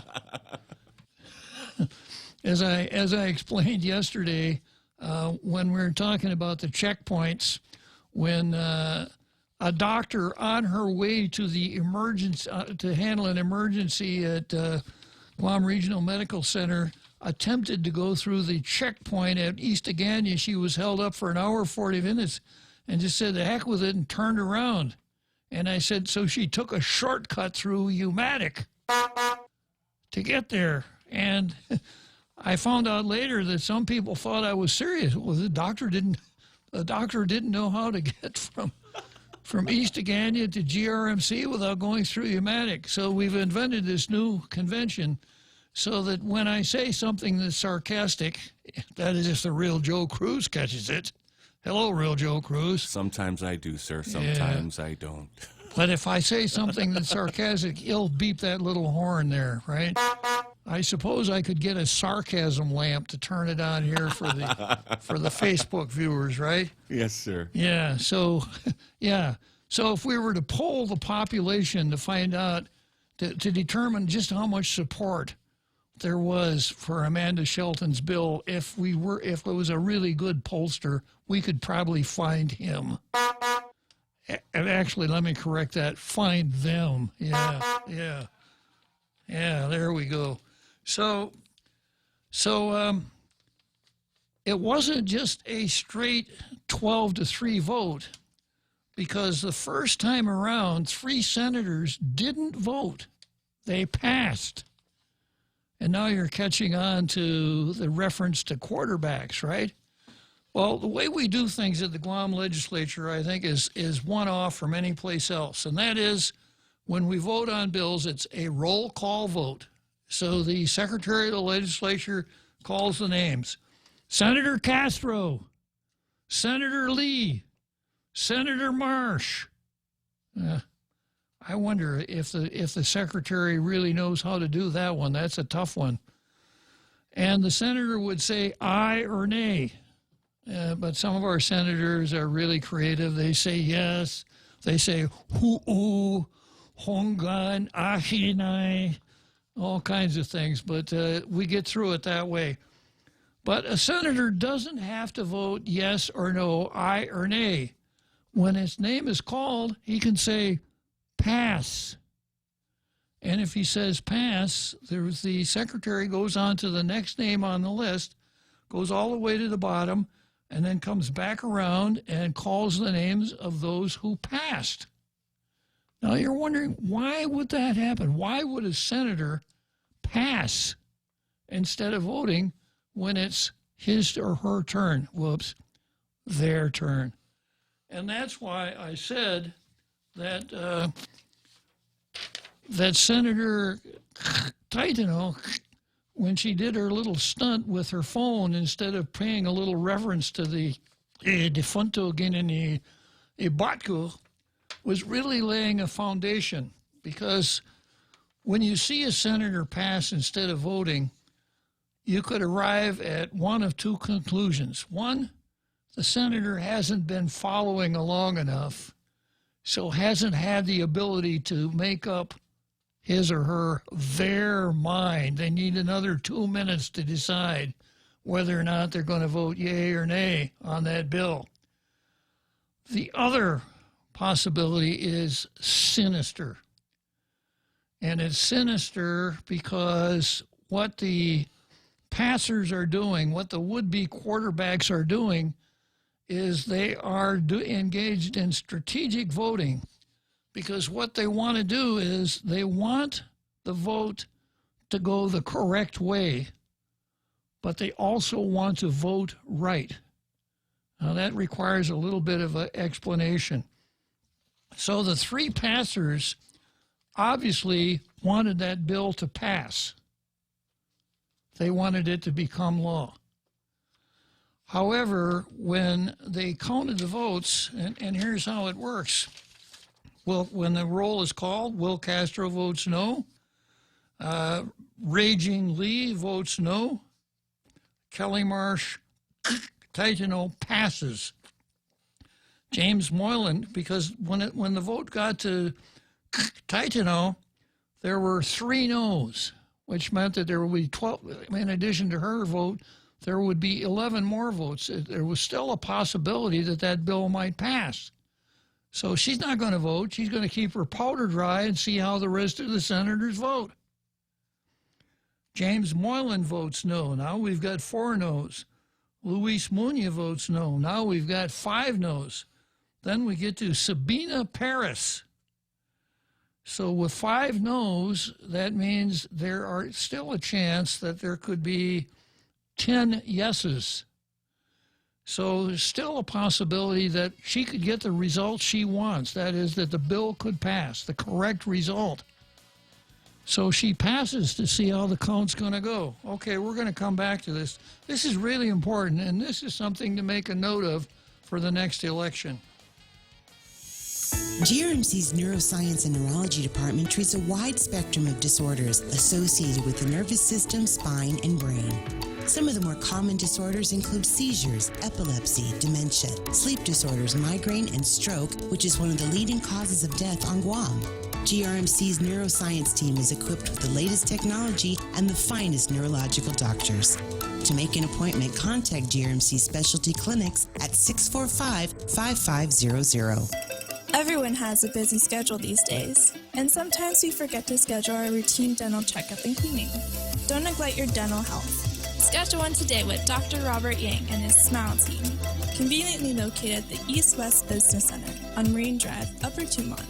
As I explained yesterday, when we were talking about the checkpoints, when a doctor on her way to the emergency to handle an emergency at Guam Regional Medical Center attempted to go through the checkpoint at East Agania, she was held up for an hour, 40 minutes, and just said, the heck with it, and turned around. And I said, so she took a shortcut through Umatic to get there. And I found out later that some people thought I was serious. Well, the doctor didn't know how to get from East Agania to GRMC without going through Umatic. So we've invented this new convention so that when I say something that's sarcastic, that is if the real Joe Cruz catches it. Hello, real Joe Cruz. Sometimes I do, sir. Sometimes I don't. But if I say something that's sarcastic, he'll beep that little horn there, right? I suppose I could get a sarcasm lamp to turn it on here for the Facebook viewers, right? Yes, sir. Yeah. So, yeah. So if we were to poll the population to find out, to determine just how much support there was for Amanda Shelton's bill, if it was a really good pollster, we could probably find him. And actually, let me correct that. Find them. Yeah. There we go. So, it wasn't just a straight 12-3 vote, because the first time around, 3 senators didn't vote. They passed. And now you're catching on to the reference to quarterbacks, right? Well, the way we do things at the Guam legislature, I think, is one-off from any place else. And that is, when we vote on bills, it's a roll call vote. So the Secretary of the Legislature calls the names. Senator Castro, Senator Lee, Senator Marsh. I wonder if the Secretary really knows how to do that one. That's a tough one. And the Senator would say aye or nay. But some of our senators are really creative. They say yes. They say hu'u, hongan, ahinai, all kinds of things. But we get through it that way. But a senator doesn't have to vote yes or no, aye or nay. When his name is called, he can say pass. And if he says pass, the secretary goes on to the next name on the list, goes all the way to the bottom, and then comes back around and calls the names of those who passed. Now you're wondering, why would that happen? Why would a senator pass instead of voting when it's his or her turn? Whoops, their turn. And that's why I said that that Senator Taitano, when she did her little stunt with her phone, instead of paying a little reverence to the defunto Ginini Ibatku, was really laying a foundation. Because when you see a senator pass instead of voting, you could arrive at one of two conclusions. One, the senator hasn't been following along enough, so hasn't had the ability to make up his or their mind. They need another 2 minutes to decide whether or not they're going to vote yay or nay on that bill. The other possibility is sinister. And it's sinister because what the passers are doing, what the would-be quarterbacks are doing, is they are engaged in strategic voting, because what they want to do is they want the vote to go the correct way, but they also want to vote right. Now that requires a little bit of an explanation. So the 3 passers obviously wanted that bill to pass. They wanted it to become law. However, when they counted the votes, and here's how it works. Well, when the roll is called, Will Castro votes no. Raging Lee votes no. Kelly Marsh Taitano passes. James Moylan, because when the vote got to Taitano, there were 3 no's, which meant that there would be 12, in addition to her vote, there would be 11 more votes. There was still a possibility that that bill might pass. So she's not going to vote. She's going to keep her powder dry and see how the rest of the senators vote. James Moylan votes no. Now we've got 4 no's. Luis Muñoz votes no. Now we've got 5 no's. Then we get to Sabina Paris. So with 5 no's, that means there are still a chance that there could be 10 yeses. So there's still a possibility that she could get the result she wants. That is, that the bill could pass, the correct result. So she passes to see how the count's going to go. Okay, we're going to come back to this. This is really important, and this is something to make a note of for the next election. GRMC's Neuroscience and Neurology Department treats a wide spectrum of disorders associated with the nervous system, spine, and brain. Some of the more common disorders include seizures, epilepsy, dementia, sleep disorders, migraine, and stroke, which is one of the leading causes of death on Guam. GRMC's neuroscience team is equipped with the latest technology and the finest neurological doctors. To make an appointment, contact GRMC Specialty Clinics at 645-5500. Everyone has a busy schedule these days, and sometimes we forget to schedule our routine dental checkup and cleaning. Don't neglect your dental health. Schedule one today with Dr. Robert Yang and his Smile team, conveniently located at the East West Business Center on Marine Drive, Upper Tumon.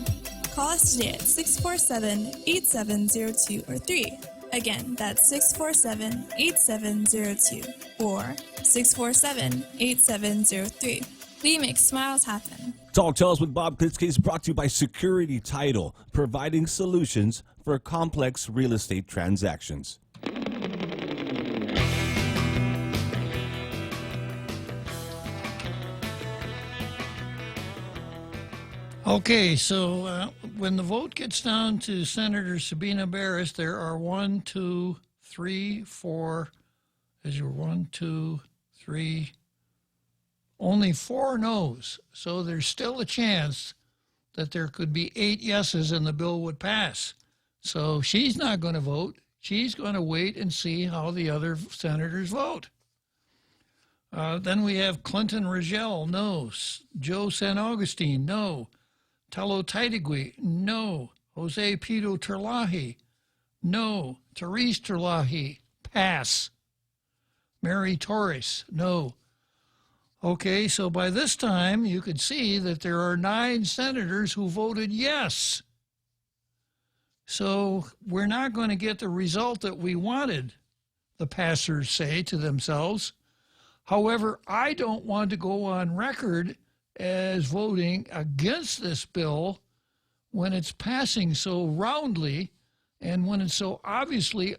Call us today at 647-8702 or 3. Again, that's 647-8702 or 647-8703. We make smiles happen. Tall Tales with Bob Klitzkie is brought to you by Security Title, providing solutions for complex real estate transactions. Okay, so when the vote gets down to Senator Sabina Barris, there are 1, 2, 3, 4. Is there 1, 2, 3? Only 4 no's. So there's still a chance that there could be 8 yeses and the bill would pass. So she's not going to vote. She's going to wait and see how the other senators vote. Then we have Clinton Rigel, no. Joe San Augustine, no. Telo Taitigui, no. Jose Pito Terlahi, no. Therese Terlahi, pass. Mary Torres, no. Okay, so by this time, you could see that there are 9 senators who voted yes. So we're not going to get the result that we wanted, the passers say to themselves. However, I don't want to go on record as voting against this bill when it's passing so roundly and when it's so obviously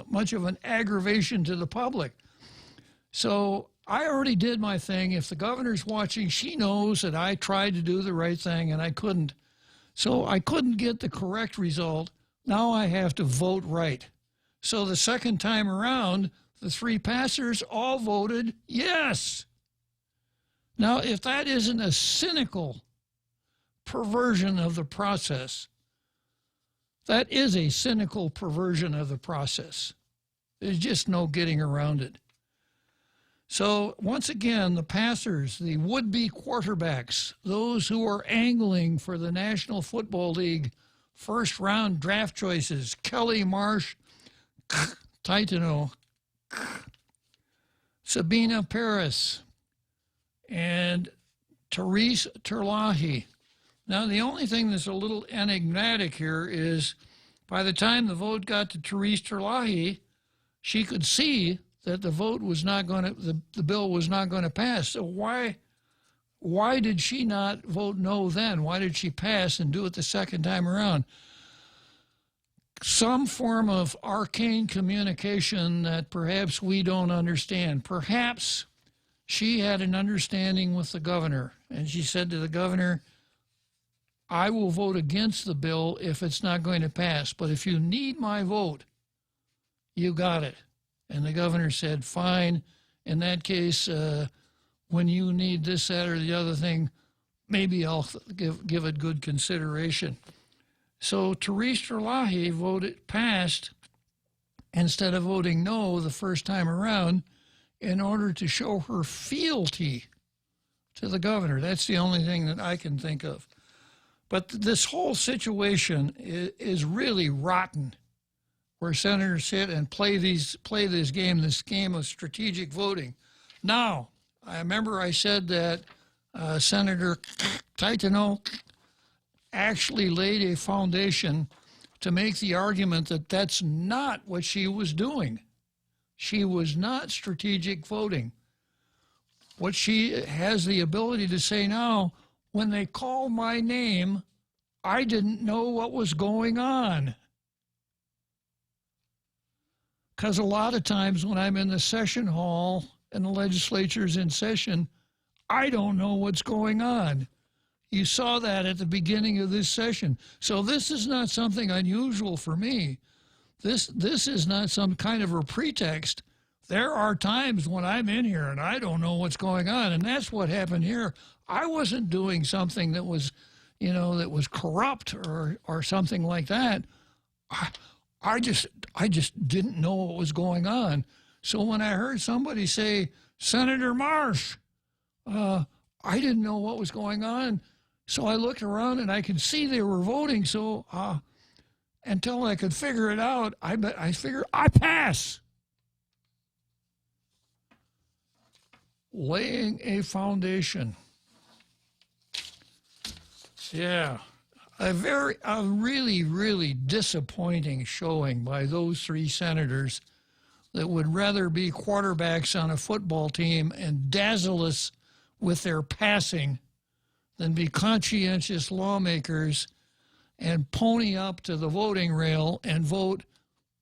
much of an aggravation to the public. So I already did my thing. If the governor's watching, she knows that I tried to do the right thing and I couldn't. So I couldn't get the correct result. Now I have to vote right. So the second time around, the 3 passers all voted yes. Now, if that isn't a cynical perversion of the process, that is a cynical perversion of the process. There's just no getting around it. So once again, the passers, the would-be quarterbacks, those who are angling for the National Football League first-round draft choices, Kelly Marsh, Titano, Sabina Paris, and Therese Terlahi. Now, the only thing that's a little enigmatic here is by the time the vote got to Therese Terlahi, she could see that the vote was not going to, the bill was not going to pass. So why did she not vote no then? Why did she pass and do it the second time around? Some form of arcane communication that perhaps we don't understand. Perhaps she had an understanding with the governor, and she said to the governor, I will vote against the bill if it's not going to pass, but if you need my vote, you got it. And the governor said, fine, in that case, when you need this, that, or the other thing, maybe I'll give it good consideration. So Therese Terlahi passed instead of voting no the first time around in order to show her fealty to the governor. That's the only thing that I can think of. But this whole situation is really rotten, where senators sit and play this game of strategic voting. Now, I remember I said that Senator Titano actually laid a foundation to make the argument that that's not what she was doing. She was not strategic voting. What she has the ability to say now, when they call my name, I didn't know what was going on. Because a lot of times when I'm in the session hall and the legislature's in session, I don't know what's going on. You saw that at the beginning of this session. So this is not something unusual for me. This is not some kind of a pretext. There are times when I'm in here and I don't know what's going on, and that's what happened here. I wasn't doing something that was, that was corrupt or something like that. I just didn't know what was going on. So when I heard somebody say, Senator Marsh, I didn't know what was going on. So I looked around and I could see they were voting. So until I could figure it out, I figured I pass. Laying a foundation. Yeah. A really, really disappointing showing by those three senators that would rather be quarterbacks on a football team and dazzle us with their passing than be conscientious lawmakers and pony up to the voting rail and vote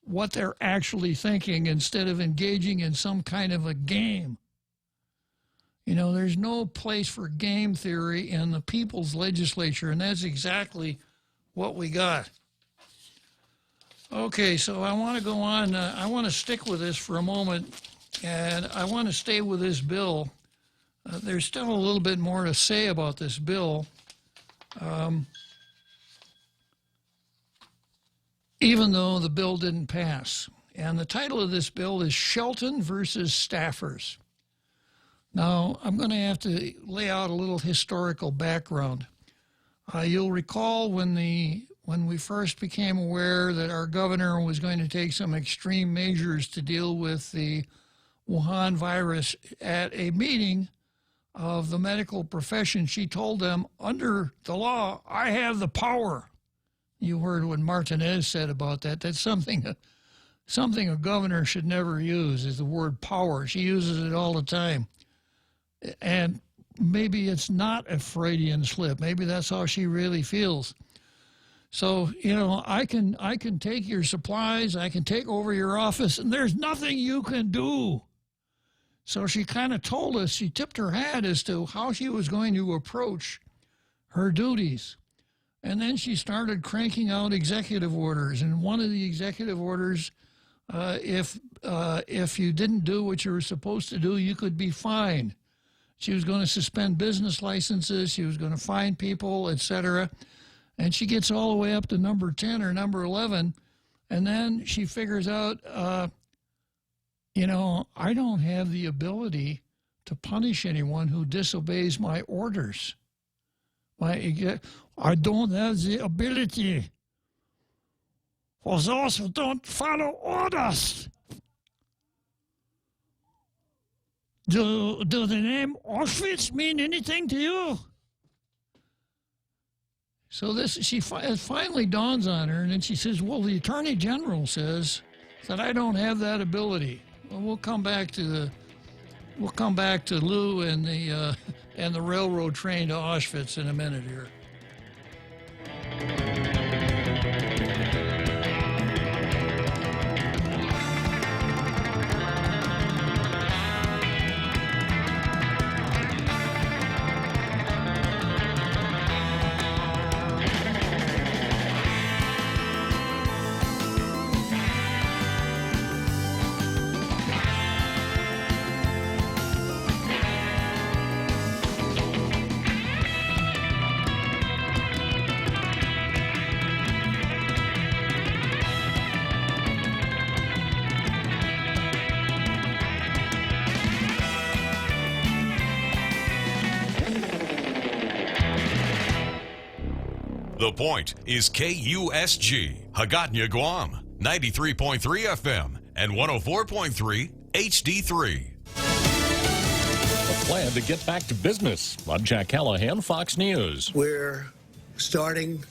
what they're actually thinking instead of engaging in some kind of a game. There's no place for game theory in the people's legislature, and that's exactly what we got. Okay, so I want to go on. I want to stick with this for a moment, and I want to stay with this bill. There's still a little bit more to say about this bill, even though the bill didn't pass. And the title of this bill is Shelton versus Staffers. Now, I'm going to have to lay out a little historical background. You'll recall when we first became aware that our governor was going to take some extreme measures to deal with the Wuhan virus at a meeting of the medical profession, she told them, under the law, I have the power. You heard what Martinez said about that. That's something a governor should never use, is the word power. She uses it all the time. And maybe it's not a Freudian slip. Maybe that's how she really feels. So, I can take your supplies, I can take over your office, and there's nothing you can do. So she kind of told us, she tipped her hat as to how she was going to approach her duties. And then she started cranking out executive orders. And one of the executive orders, if you didn't do what you were supposed to do, you could be fined. She was going to suspend business licenses. She was going to fine people, etc. And she gets all the way up to number 10 or number 11. And then she figures out, I don't have the ability to punish anyone who disobeys my orders. I don't have the ability for those who don't follow orders. Do the name Auschwitz mean anything to you? So it finally dawns on her, and then she says, well, the Attorney General says that I don't have that ability. Well, we'll come back to Lou and the railroad train to Auschwitz in a minute here. The Point is KUSG, Hagåtña, Guam, 93.3 FM and 104.3 HD3. A plan to get back to business. I'm Jack Callahan, Fox News. We're starting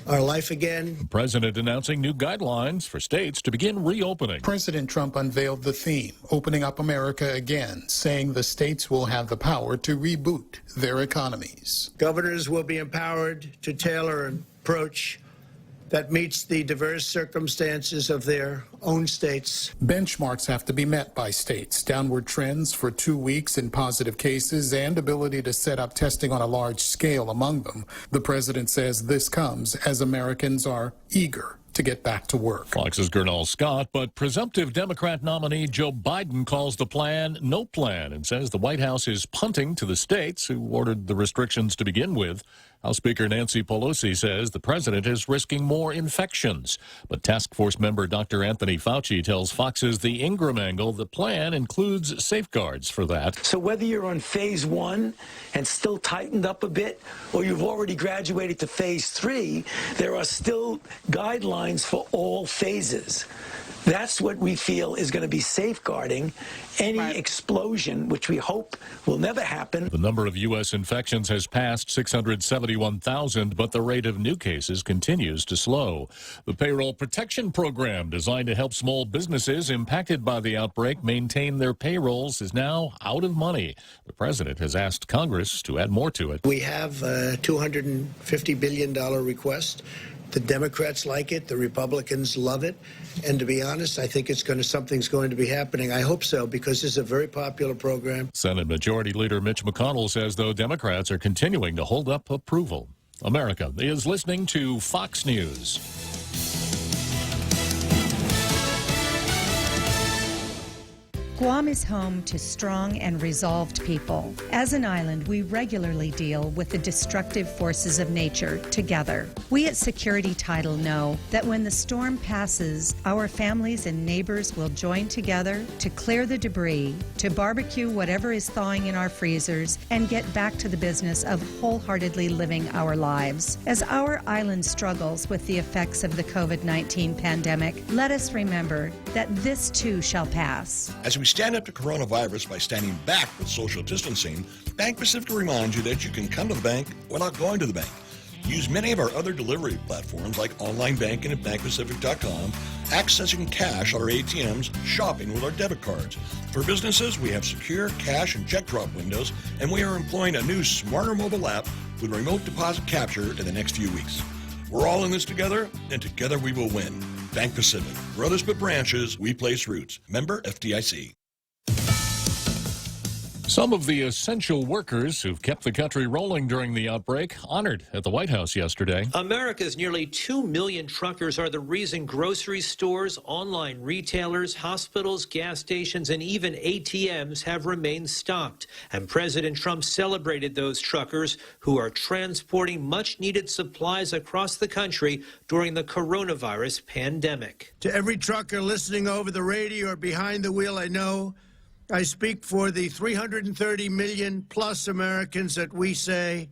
our life again. The president announcing new guidelines for states to begin reopening. President Trump unveiled the theme, opening up America again, saying the states will have the power to reboot their economies. Governors will be empowered to tailor an approach that meets the diverse circumstances of their own states. Benchmarks have to be met by states. Downward trends for 2 weeks in positive cases and ability to set up testing on a large scale among them. The president says this comes as Americans are eager to get back to work. Fox's Gernal Scott, but presumptive Democrat nominee Joe Biden calls the plan no plan and says the White House is punting to the states who ordered the restrictions to begin with. House Speaker Nancy Pelosi says the president is risking more infections. But task force member Dr. Anthony Fauci tells Fox's The Ingram Angle the plan includes safeguards for that. So whether you're on phase 1 and still tightened up a bit, or you've already graduated to phase 3, there are still guidelines for all phases. That's what we feel is going to be safeguarding any explosion, which we hope will never happen. The number of U.S. infections has passed 671,000, but the rate of new cases continues to slow. The Payroll Protection Program, designed to help small businesses impacted by the outbreak maintain their payrolls, is now out of money. The president has asked Congress to add more to it. We have a $250 billion request. The Democrats like it. The Republicans love it. And to be honest, I think something's going to be happening. I hope so, because this is a very popular program. Senate Majority Leader Mitch McConnell says, though, Democrats are continuing to hold up approval. America is listening to Fox News. Guam is home to strong and resolved people. As an island, we regularly deal with the destructive forces of nature together. We at Security Title know that when the storm passes, our families and neighbors will join together to clear the debris, to barbecue whatever is thawing in our freezers, and get back to the business of wholeheartedly living our lives. As our island struggles with the effects of the COVID-19 pandemic, let us remember that this too shall pass. As we stand up to coronavirus by standing back with social distancing, Bank Pacific reminds you that you can come to the bank without going to the bank. Use many of our other delivery platforms like online banking at bankpacific.com, accessing cash at our ATMs, shopping with our debit cards. For businesses, we have secure cash and check drop windows, and we are employing a new smarter mobile app with remote deposit capture in the next few weeks. We're all in this together, and together we will win. Bank Pacific. Brothers but branches, we place roots. Member FDIC. Some of the essential workers who've kept the country rolling during the outbreak honored at the White House yesterday. America's nearly 2 million truckers are the reason grocery stores, online retailers, hospitals, gas stations, and even ATMs have remained stocked. And President Trump celebrated those truckers who are transporting much-needed supplies across the country during the coronavirus pandemic. To every trucker listening over the radio or behind the wheel, I know I speak for the 330 million plus Americans that we say,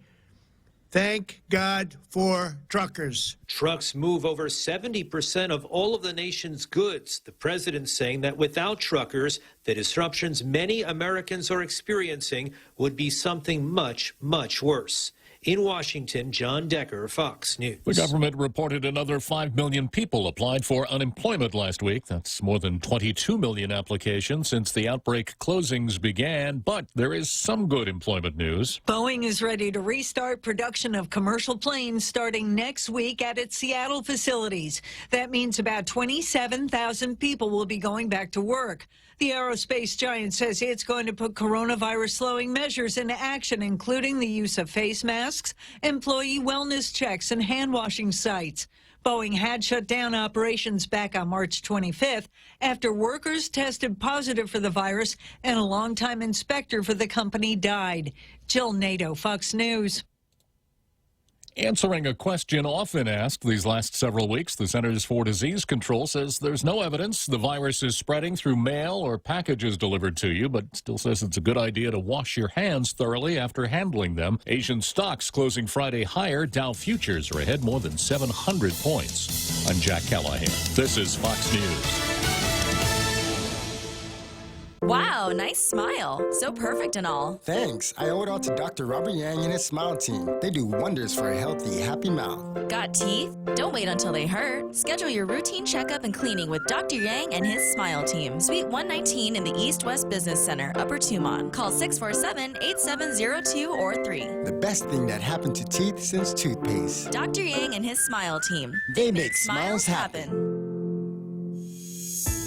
thank God for truckers. Trucks move over 70% of all of the nation's goods. The president saying that without truckers, the disruptions many Americans are experiencing would be something much, much worse. In Washington, John Decker, Fox News. The government reported another 5 million people applied for unemployment last week. That's more than 22 million applications since the outbreak closings began. But there is some good employment news. Boeing is ready to restart production of commercial planes starting next week at its Seattle facilities. That means about 27,000 people will be going back to work. The aerospace giant says it's going to put coronavirus slowing measures into action, including the use of face masks, employee wellness checks, and hand washing sites. Boeing had shut down operations back on March 25th after workers tested positive for the virus and a longtime inspector for the company died. Jill Nato, Fox News. Answering a question often asked these last several weeks, the Centers for Disease Control says there's no evidence the virus is spreading through mail or packages delivered to you, but still says it's a good idea to wash your hands thoroughly after handling them. Asian stocks closing Friday higher. Dow futures are ahead more than 700 points. I'm Jack Callahan. This is Fox News. Wow, nice smile. So perfect and all. Thanks. I owe it all to Dr. Robert Yang and his smile team. They do wonders for a healthy, happy mouth. Got teeth? Don't wait until they hurt. Schedule your routine checkup and cleaning with Dr. Yang and his smile team. Suite 119 in the East West Business Center, Upper Tumon. Call 647-8702 or 3. The best thing that happened to teeth since toothpaste. Dr. Yang and his smile team. They make smiles happen.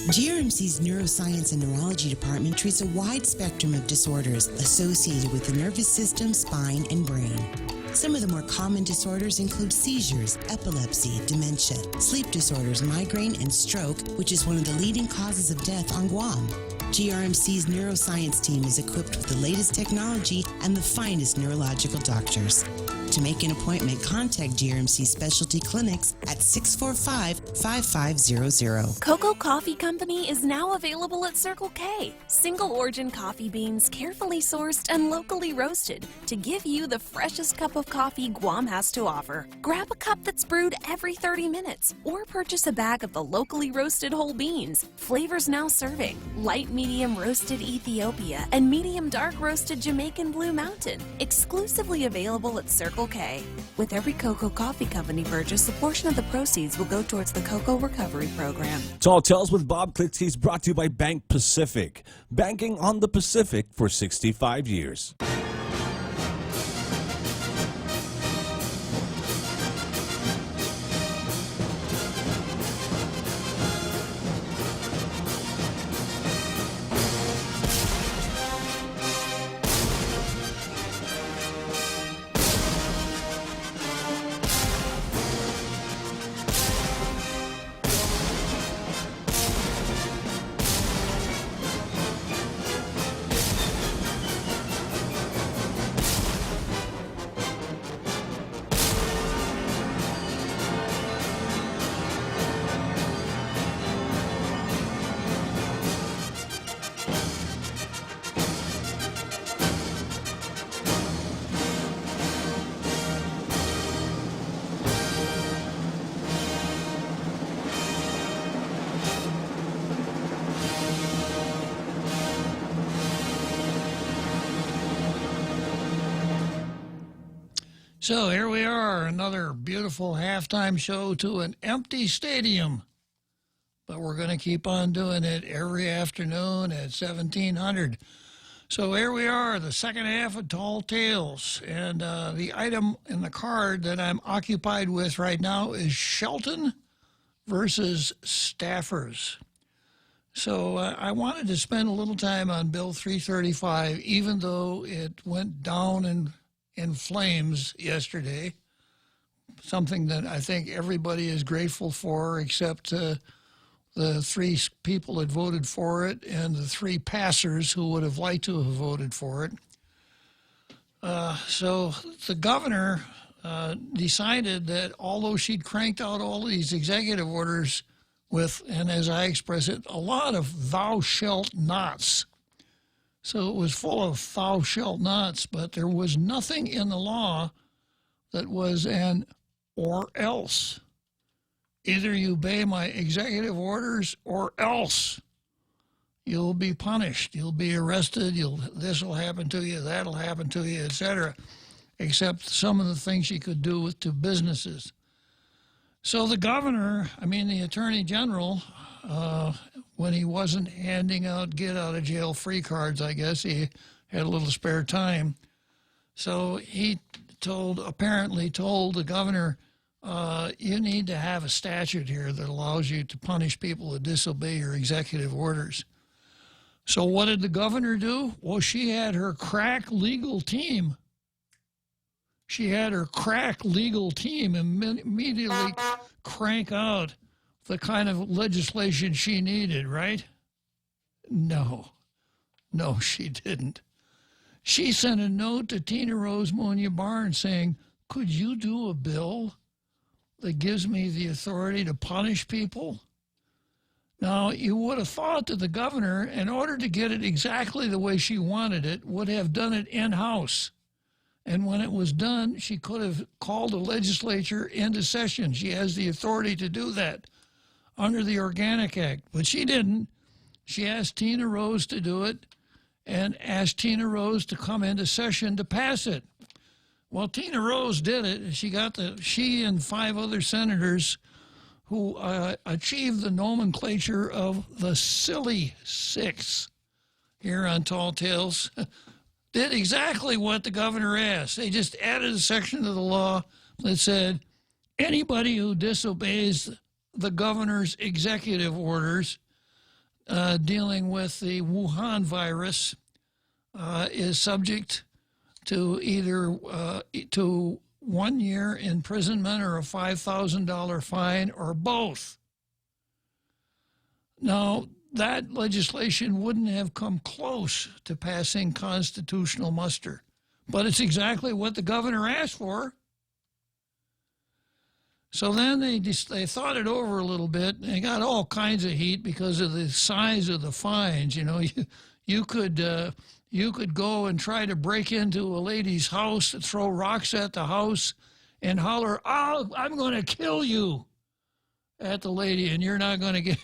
GRMC's Neuroscience and Neurology Department treats a wide spectrum of disorders associated with the nervous system, spine, and brain. Some of the more common disorders include seizures, epilepsy, dementia, sleep disorders, migraine, and stroke, which is one of the leading causes of death on Guam. GRMC's neuroscience team is equipped with the latest technology and the finest neurological doctors. To make an appointment, contact GRMC Specialty Clinics at 645-5500. Cocoa Coffee Company is now available at Circle K. Single origin coffee beans carefully sourced and locally roasted to give you the freshest cup of coffee Guam has to offer. Grab a cup that's brewed every 30 minutes or purchase a bag of the locally roasted whole beans. Flavors now serving: light medium roasted Ethiopia and medium dark roasted Jamaican Blue Mountain. Exclusively available at Circle K. With every Cocoa Coffee Company purchase, a portion of the proceeds will go towards the Cocoa Recovery Program. Tall Tales with Bob Klitzkie is brought to you by Bank Pacific. Banking on the Pacific for 65 years. So here we are, another beautiful halftime show to an empty stadium. But we're going to keep on doing it every afternoon at 1700. So here we are, the second half of Tall Tales. And the item in the card that I'm occupied with right now is Shelton versus Staffers. So I wanted to spend a little time on Bill 335, even though it went down in flames yesterday, something that I think everybody is grateful for except the three people that voted for it and the three passers who would have liked to have voted for it. So the governor decided that although she'd cranked out all these executive orders with, and as I express it, a lot of thou shalt nots. So it was full of thou shalt nots, but there was nothing in the law that was an or else. Either you obey my executive orders or else you'll be punished. You'll be arrested. This will happen to you, that'll happen to you, etc. Except some of the things you could do to businesses. So the governor, the attorney general, when he wasn't handing out get-out-of-jail-free cards, I guess he had a little spare time. So he apparently told the governor, you need to have a statute here that allows you to punish people that disobey your executive orders. So what did the governor do? Well, she had her crack legal team. Immediately crank out the kind of legislation she needed, right? No, she didn't. She sent a note to Tina Rose Monia Barnes saying, could you do a bill that gives me the authority to punish people? Now, you would have thought that the governor, in order to get it exactly the way she wanted it, would have done it in-house. And when it was done, she could have called the legislature into session. She has the authority to do that under the Organic Act, but she didn't. She asked Tina Rose to do it and asked Tina Rose to come into session to pass it. Well, Tina Rose did it. She and 5 other senators who achieved the nomenclature of the Silly Six here on Tall Tales did exactly what the governor asked. They just added a section to the law that said anybody who disobeys the governor's executive orders dealing with the Wuhan virus is subject to either to 1 year imprisonment or a $5,000 fine or both. Now, that legislation wouldn't have come close to passing constitutional muster, but it's exactly what the governor asked for. So then they thought it over a little bit. They got all kinds of heat because of the size of the fines. You know, you could go and try to break into a lady's house, throw rocks at the house, and holler, "Oh, I'm going to kill you," at the lady, and you're not going to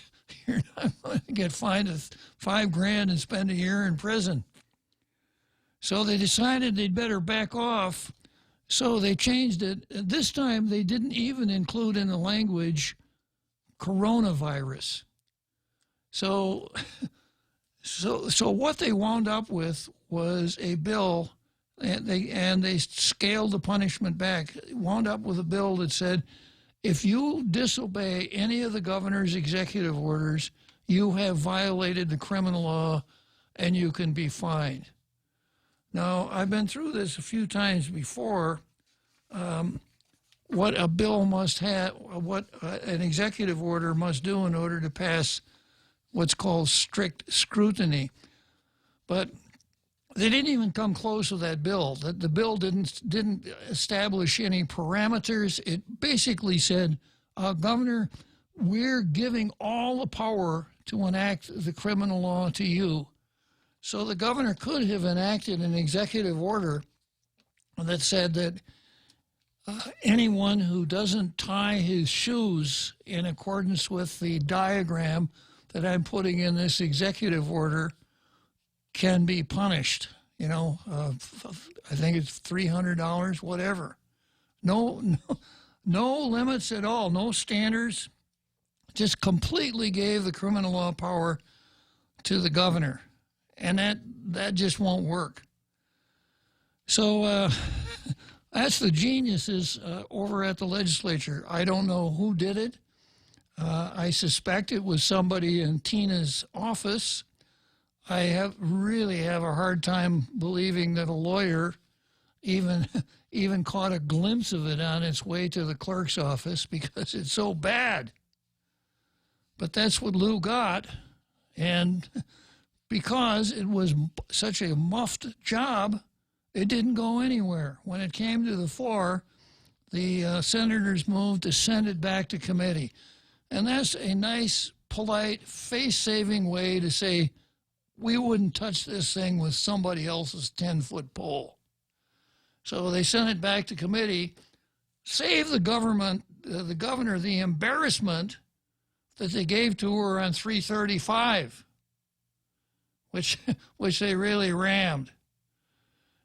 get fined $5,000 and spend a year in prison. So they decided they'd better back off. So they changed it. This time they didn't even include in the language coronavirus. So what they wound up with was a bill, and they scaled the punishment back. Wound up with a bill that said, if you disobey any of the governor's executive orders, you have violated the criminal law and you can be fined. Now, I've been through this a few times before. What a bill must have, what an executive order must do in order to pass what's called strict scrutiny. But they didn't even come close with that bill. The bill didn't establish any parameters. It basically said, Governor, we're giving all the power to enact the criminal law to you. So the governor could have enacted an executive order that said that anyone who doesn't tie his shoes in accordance with the diagram that I'm putting in this executive order can be punished. You know, I think it's $300, whatever. No limits at all, no standards. Just completely gave the criminal law power to the governor. And that just won't work. So that's the geniuses over at the legislature. I don't know who did it. I suspect it was somebody in Tina's office. I really have a hard time believing that a lawyer even caught a glimpse of it on its way to the clerk's office because it's so bad. But that's what Lou got, and because it was such a muffed job, it didn't go anywhere. When it came to the floor, the senators moved to send it back to committee. And that's a nice, polite, face-saving way to say, we wouldn't touch this thing with somebody else's 10-foot pole. So they sent it back to committee, save the governor the embarrassment that they gave to her on 335. Which they really rammed.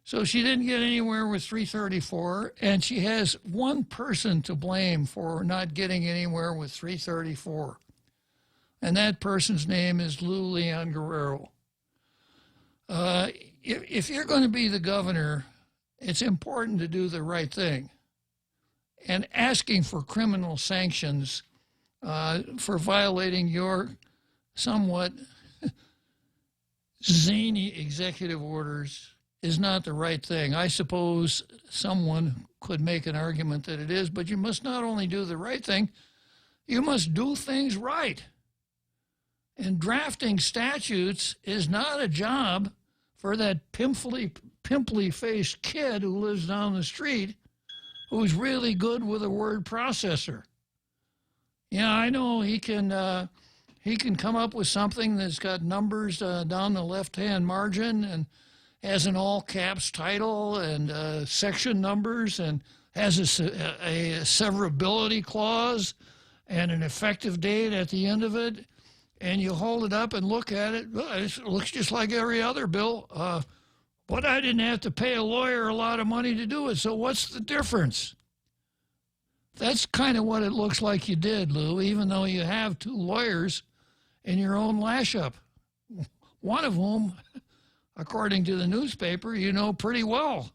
So she didn't get anywhere with 334, and she has one person to blame for not getting anywhere with 334. And that person's name is Lou Leon Guerrero. If you're going to be the governor, it's important to do the right thing. And asking for criminal sanctions for violating your somewhat zany executive orders is not the right thing. I suppose someone could make an argument that it is, but you must not only do the right thing, you must do things right. And drafting statutes is not a job for that pimply-faced kid who lives down the street who's really good with a word processor. Yeah, I know he can come up with something that's got numbers down the left-hand margin and has an all-caps title and section numbers and has a severability clause and an effective date at the end of it. and you hold it up and look at it, well, it looks just like every other bill. But I didn't have to pay a lawyer a lot of money to do it, so what's the difference? That's kind of what it looks like you did, Lou, even though you have 2 lawyers in your own lash-up, one of whom, according to the newspaper, you know pretty well.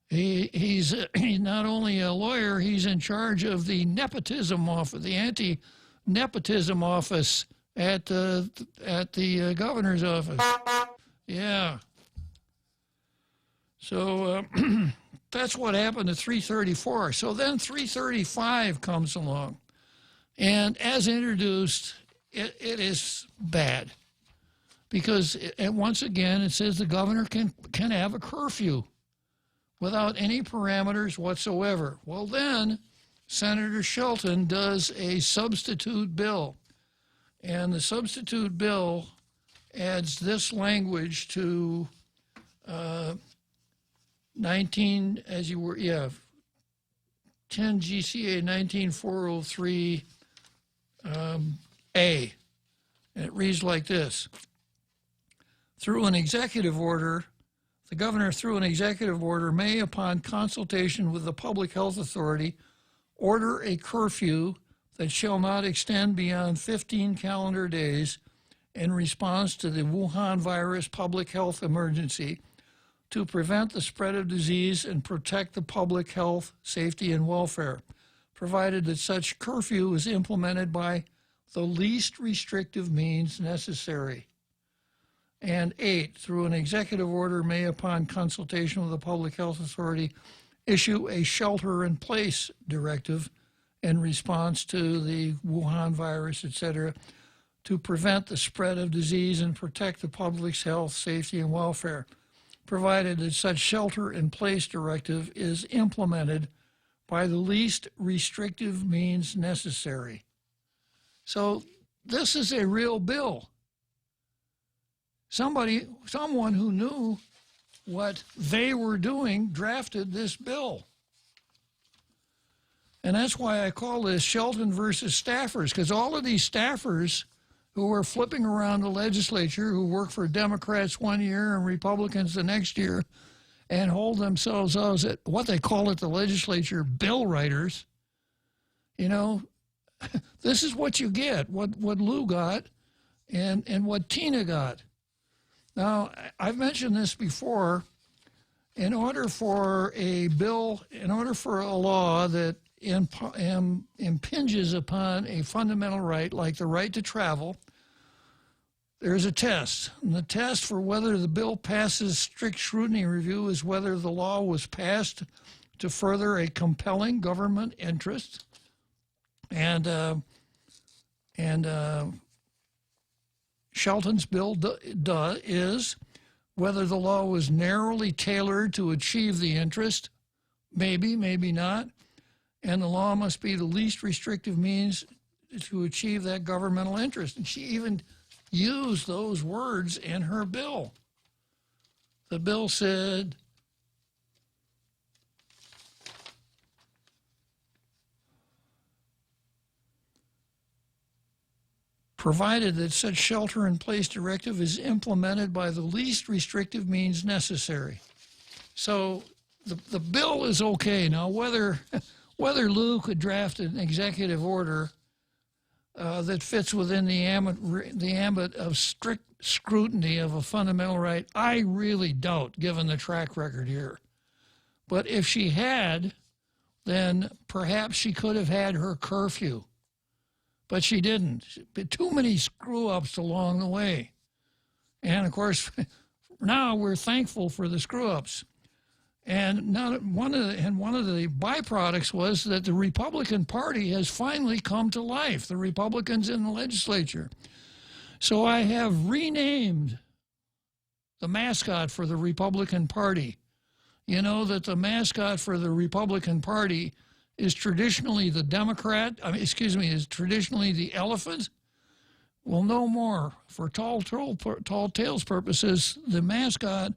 He's not only a lawyer, he's in charge of the nepotism office, the anti-nepotism office at the governor's office. Yeah. So that's what happened to 334. So then 335 comes along. And as introduced, it is bad. Because once again, it says the governor can have a curfew without any parameters whatsoever. Well, then Senator Shelton does a substitute bill. And the substitute bill adds this language to 10 GCA 19403 A. And it reads like this. Through an executive order, the governor, through an executive order, may, upon consultation with the public health authority, order a curfew that shall not extend beyond 15 calendar days in response to the Wuhan virus public health emergency to prevent the spread of disease and protect the public health, safety, and welfare, provided that such curfew is implemented by the least restrictive means necessary. And 8, through an executive order may, upon consultation with the public health authority, issue a shelter-in-place directive in response to the Wuhan virus, etc., to prevent the spread of disease and protect the public's health, safety, and welfare, provided that such shelter-in-place directive is implemented by the least restrictive means necessary. So this is a real bill. Someone who knew what they were doing drafted this bill. And that's why I call this Shelton versus staffers, because all of these staffers who are flipping around the legislature, who work for Democrats one year and Republicans the next year, and hold themselves as what they call it, the legislature bill writers, you know, this is what you get, what Lou got and what Tina got. Now, I've mentioned this before. In order for a bill, in order for a law that impinges upon a fundamental right, like the right to travel, there's a test. And the test for whether the bill passes strict scrutiny review is whether the law was passed to further a compelling government interest. And Shelton's bill is whether the law was narrowly tailored to achieve the interest, maybe, maybe not, and the law must be the least restrictive means to achieve that governmental interest. And she even used those words in her bill. The bill said, provided that such shelter-in-place directive is implemented by the least restrictive means necessary. So the bill is okay. Now, whether Lou could draft an executive order that fits within the ambit of strict scrutiny of a fundamental right, I really doubt, given the track record here. But if she had, then perhaps she could have had her curfew. But she didn't. Too many screw-ups along the way. And, of course, now we're thankful for the screw-ups. And one of the byproducts was that the Republican Party has finally come to life, the Republicans in the legislature. So I have renamed the mascot for the Republican Party. You know that the mascot for the Republican Party is traditionally the is traditionally the elephant. Well, no more. For Tall Tales purposes, the mascot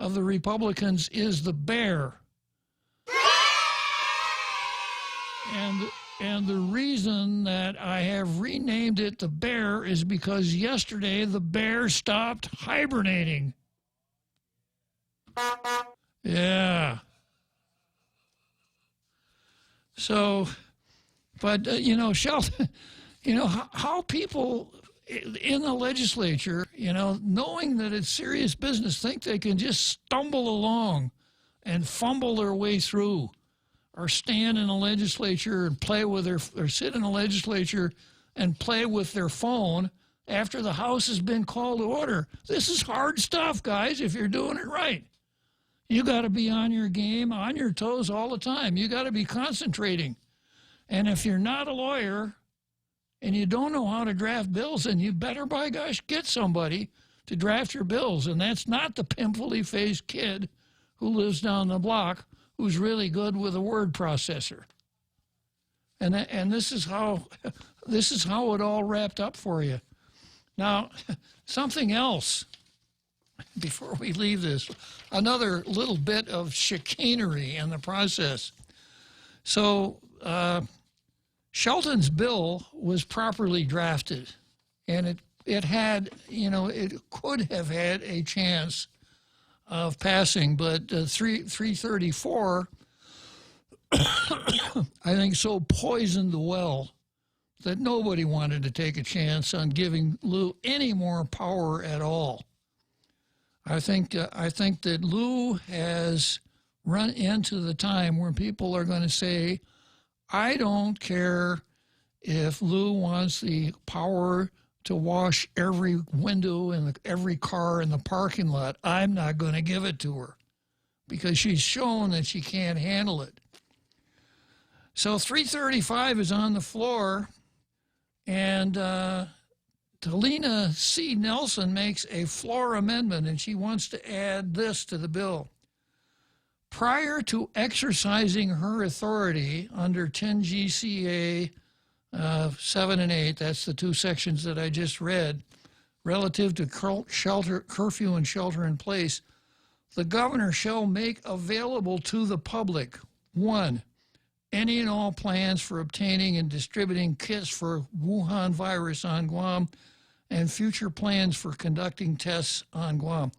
of the Republicans is the bear. And the reason that I have renamed it the bear is because yesterday the bear stopped hibernating. Yeah. So, but, Shelton, how people in the legislature, knowing that it's serious business, think they can just stumble along and fumble their way through, or stand in the legislature and play with or sit in the legislature and play with their phone after the House has been called to order. This is hard stuff, guys, if you're doing it right. You got to be on your game, on your toes all the time. You got to be concentrating. And if you're not a lawyer and you don't know how to draft bills, then you better, by gosh, get somebody to draft your bills. And that's not the pimply-faced kid who lives down the block who's really good with a word processor. And this is how it all wrapped up for you. Now, something else before we leave this, another little bit of chicanery in the process. So Shelton's bill was properly drafted, and it had, it could have had a chance of passing, but 334, I think, so poisoned the well that nobody wanted to take a chance on giving Lou any more power at all. I think that Lou has run into the time where people are going to say, I don't care if Lou wants the power to wash every window and every car in the parking lot. I'm not going to give it to her because she's shown that she can't handle it. So 335 is on the floor, and Talina C. Nelson makes a floor amendment, and she wants to add this to the bill. Prior to exercising her authority under 10 GCA 7 and 8, that's the two sections that I just read, relative to curfew and shelter in place, the governor shall make available to the public, 1, any and all plans for obtaining and distributing kits for Wuhan virus on Guam and future plans for conducting tests on Guam.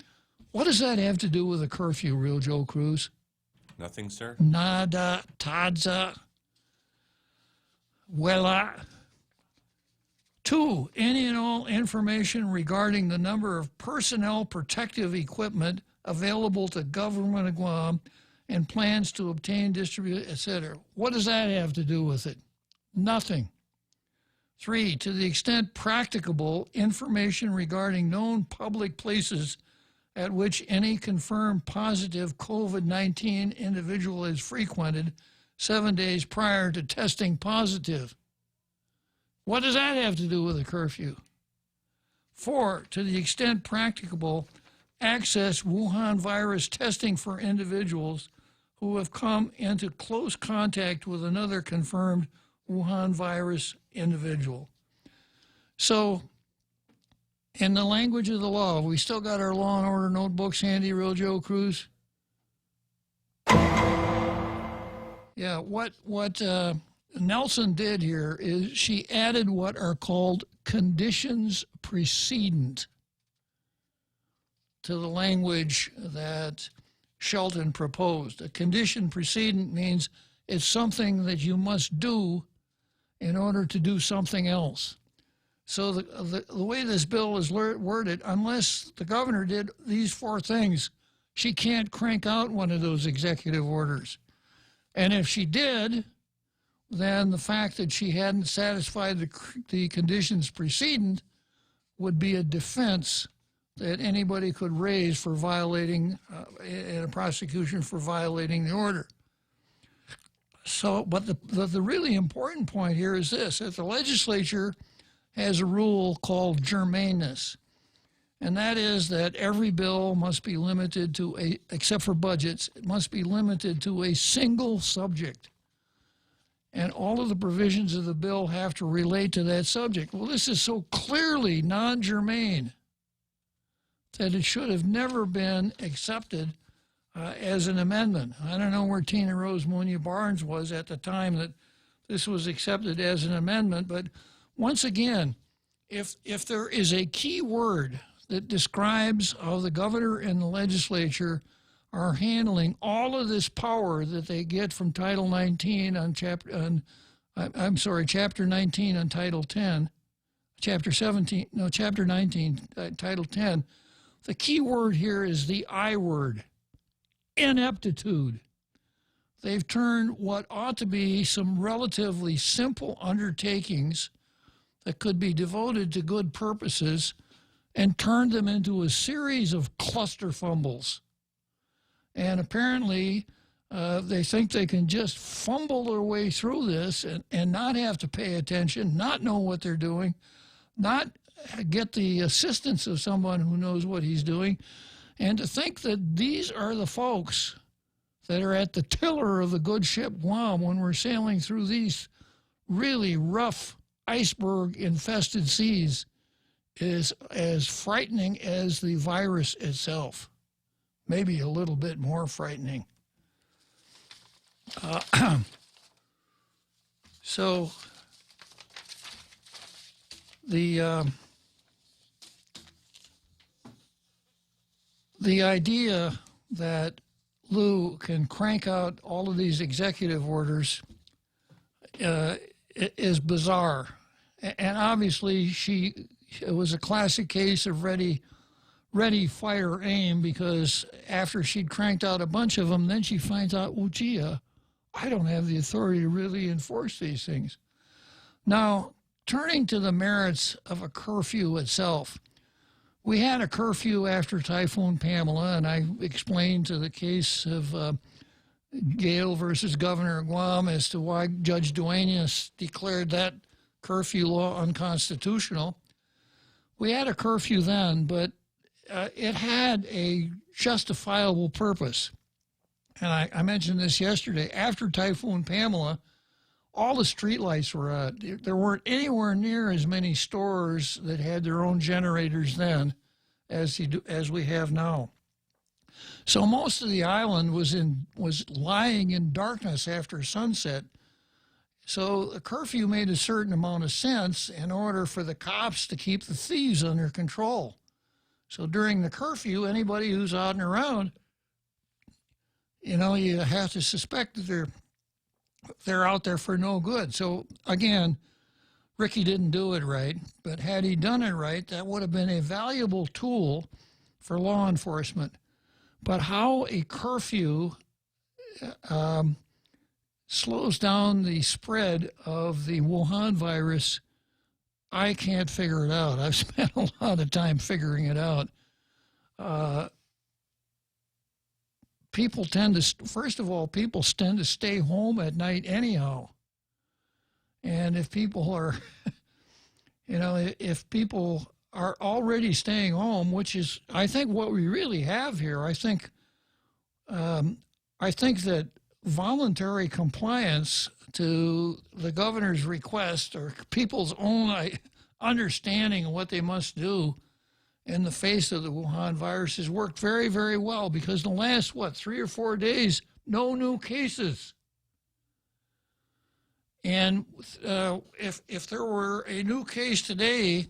What does that have to do with a curfew, Real Joe Cruz? Nothing, sir. Nada, tadza, wella. 2, any and all information regarding the number of personnel protective equipment available to government of Guam and plans to obtain, distribute, etc. What does that have to do with it? Nothing. 3, to the extent practicable, information regarding known public places at which any confirmed positive COVID-19 individual is frequented 7 days prior to testing positive. What does that have to do with a curfew? 4, to the extent practicable, access Wuhan virus testing for individuals who have come into close contact with another confirmed Wuhan virus individual. So, in the language of the law, we still got our law and order notebooks handy, Real Joe Cruz? Yeah, what Nelson did here is she added what are called conditions precedent to the language that Shelton proposed. A condition precedent means it's something that you must do in order to do something else. So the way this bill is worded, unless the governor did these 4 things, she can't crank out one of those executive orders. And if she did, then the fact that she hadn't satisfied the conditions precedent would be a defense that anybody could raise for violating, in a prosecution for violating the order. So, but the really important point here is this, that the legislature has a rule called germaneness, and that is that every bill must be limited to except for budgets, it must be limited to a single subject. And all of the provisions of the bill have to relate to that subject. Well, this is so clearly non-germane that it should have never been accepted as an amendment. I don't know where Tina Rose Munya Barnes was at the time that this was accepted as an amendment. But once again, if there is a key word that describes how the governor and the legislature are handling all of this power that they get from Title 19 on Chapter 19 on Title 10, Chapter 19, Title 10. The key word here is the I word, ineptitude. They've turned what ought to be some relatively simple undertakings that could be devoted to good purposes and turned them into a series of cluster fumbles. And apparently, they think they can just fumble their way through this and not have to pay attention, not know what they're doing, not get the assistance of someone who knows what he's doing, and to think that these are the folks that are at the tiller of the good ship Guam when we're sailing through these really rough iceberg-infested seas is as frightening as the virus itself. Maybe a little bit more frightening. So the idea that Lou can crank out all of these executive orders is bizarre. And obviously it was a classic case of ready, fire, aim, because after she'd cranked out a bunch of them, then she finds out, well, gee, I don't have the authority to really enforce these things. Now, turning to the merits of a curfew itself, we had a curfew after Typhoon Pamela, and I explained to the case of Gale versus Governor of Guam as to why Judge Duenas declared that curfew law unconstitutional. We had a curfew then, but it had a justifiable purpose. And I mentioned this yesterday. After Typhoon Pamela, all the streetlights were out. There weren't anywhere near as many stores that had their own generators then as we have now. So most of the island was lying in darkness after sunset. So the curfew made a certain amount of sense in order for the cops to keep the thieves under control. So during the curfew, anybody who's out and around, you have to suspect that they're out there for no good. So again, Ricky didn't do it right, but had he done it right, that would have been a valuable tool for law enforcement. But how a curfew slows down the spread of the Wuhan virus, I can't figure it out. I've spent a lot of time figuring it out. People tend to stay home at night anyhow. And if people are, if people are already staying home, which is, I think, what we really have here, I think that voluntary compliance to the governor's request or people's own understanding of what they must do in the face of the Wuhan virus has worked very, very well, because the last, 3 or 4 days, no new cases. And if there were a new case today,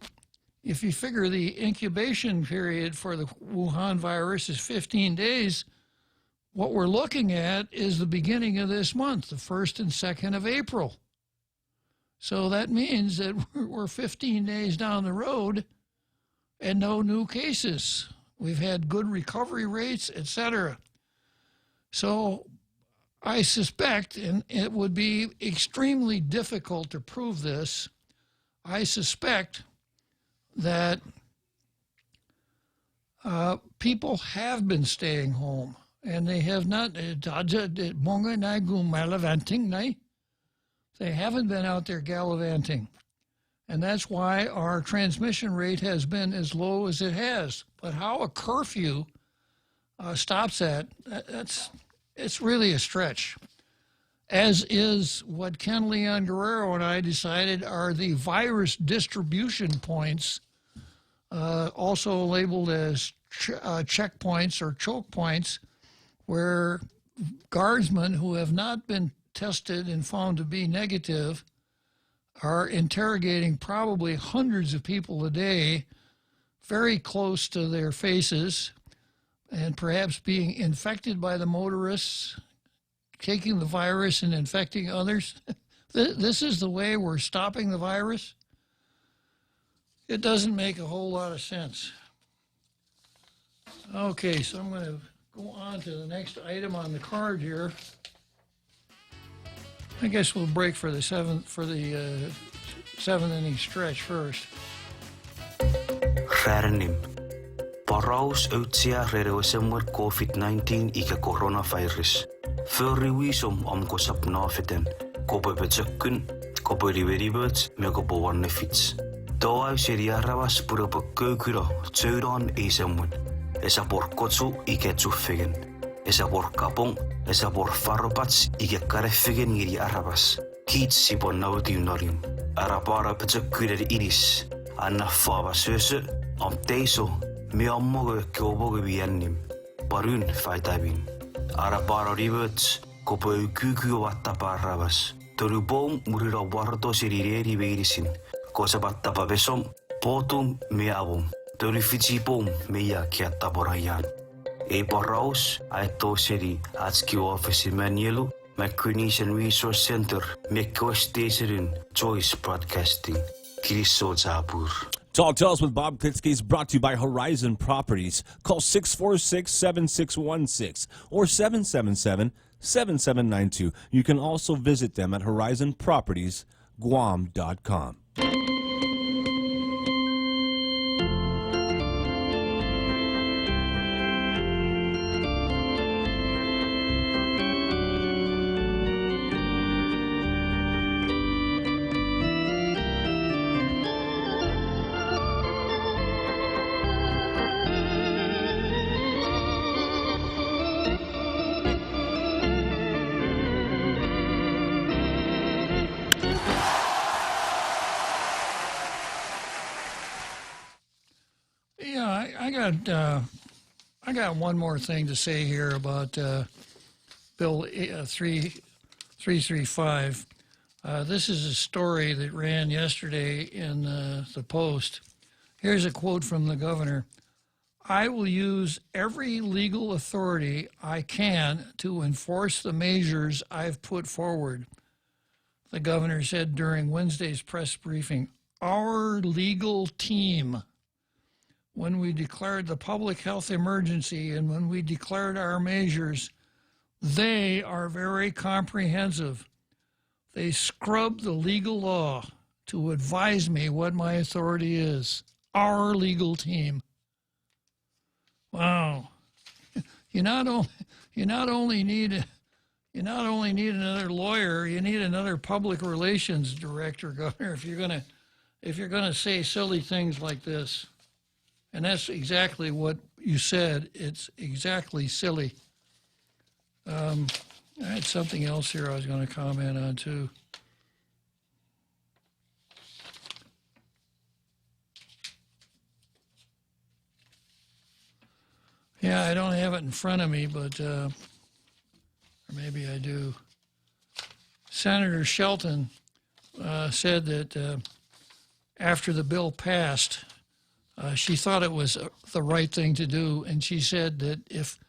if you figure the incubation period for the Wuhan virus is 15 days, what we're looking at is the beginning of this month, the 1st and 2nd of April. So that means that we're 15 days down the road and no new cases. We've had good recovery rates, etc. So I suspect, and it would be extremely difficult to prove this, I suspect that people have been staying home, and they have not. They haven't been out there gallivanting. And that's why our transmission rate has been as low as it has. But how a curfew stops that, it's really a stretch. As is what Ken Leon Guerrero and I decided are the virus distribution points, also labeled as checkpoints or choke points, where guardsmen who have not been tested and found to be negative are interrogating probably hundreds of people a day, very close to their faces, and perhaps being infected by the motorists, taking the virus and infecting others. This is the way we're stopping the virus? It doesn't make a whole lot of sense. Okay, so I'm going to go on to the next item on the card here. I guess we'll break for the seventh inning stretch first. Färnim. Paraus utsia rerewesemmer COVID-19 ike coronavirus. Förriwisum omkosap nafeten. Kope betsökkyn, kope riveriböts, me kope wannefits. Toa seria ravas pura pekkökyra, tsöydaan isemmun. Esa por kotsu ike tsuffegen. Esa por kapong, esa por farropats ike kareffegen iri arabas. Kiits sipon nautiunarium. Arapara betsökkyder iris. Anna fava sösö, am teiso, me ammoge kioboge viennim. Paryn faitaibin. Arapara rivöts, kope kyky vattapa ravas. Toru boom murira warto sirireri veirisin. Kosa vattapa vesom, potum me avum. Toru fitsi boom meia kiatta porajan. Ei paraus, aetto seri atski office manuelu, Macronesian Resource Center, Mekkosteiserun, Choice Broadcasting. Kriso Zabur. Talk to us with Bob Klitzkie is brought to you by Horizon Properties. Call 646-7616 or 777-7792. You can also visit them at horizonpropertiesguam.com. I got one more thing to say here about Bill 335. This is a story that ran yesterday in the Post. Here's a quote from the governor. I will use every legal authority I can to enforce the measures I've put forward, the governor said during Wednesday's press briefing. Our legal team, when we declared the public health emergency and when we declared our measures, they are very comprehensive. They scrub the legal law to advise me what my authority is. Our legal team. Wow. You not only need another lawyer, you need another public relations director, Governor, if you're gonna say silly things like this. And that's exactly what you said. It's exactly silly. I had something else here I was going to comment on, too. Yeah, I don't have it in front of me, but or maybe I do. Senator Shelton said that after the bill passed, she thought it was the right thing to do, and she said that if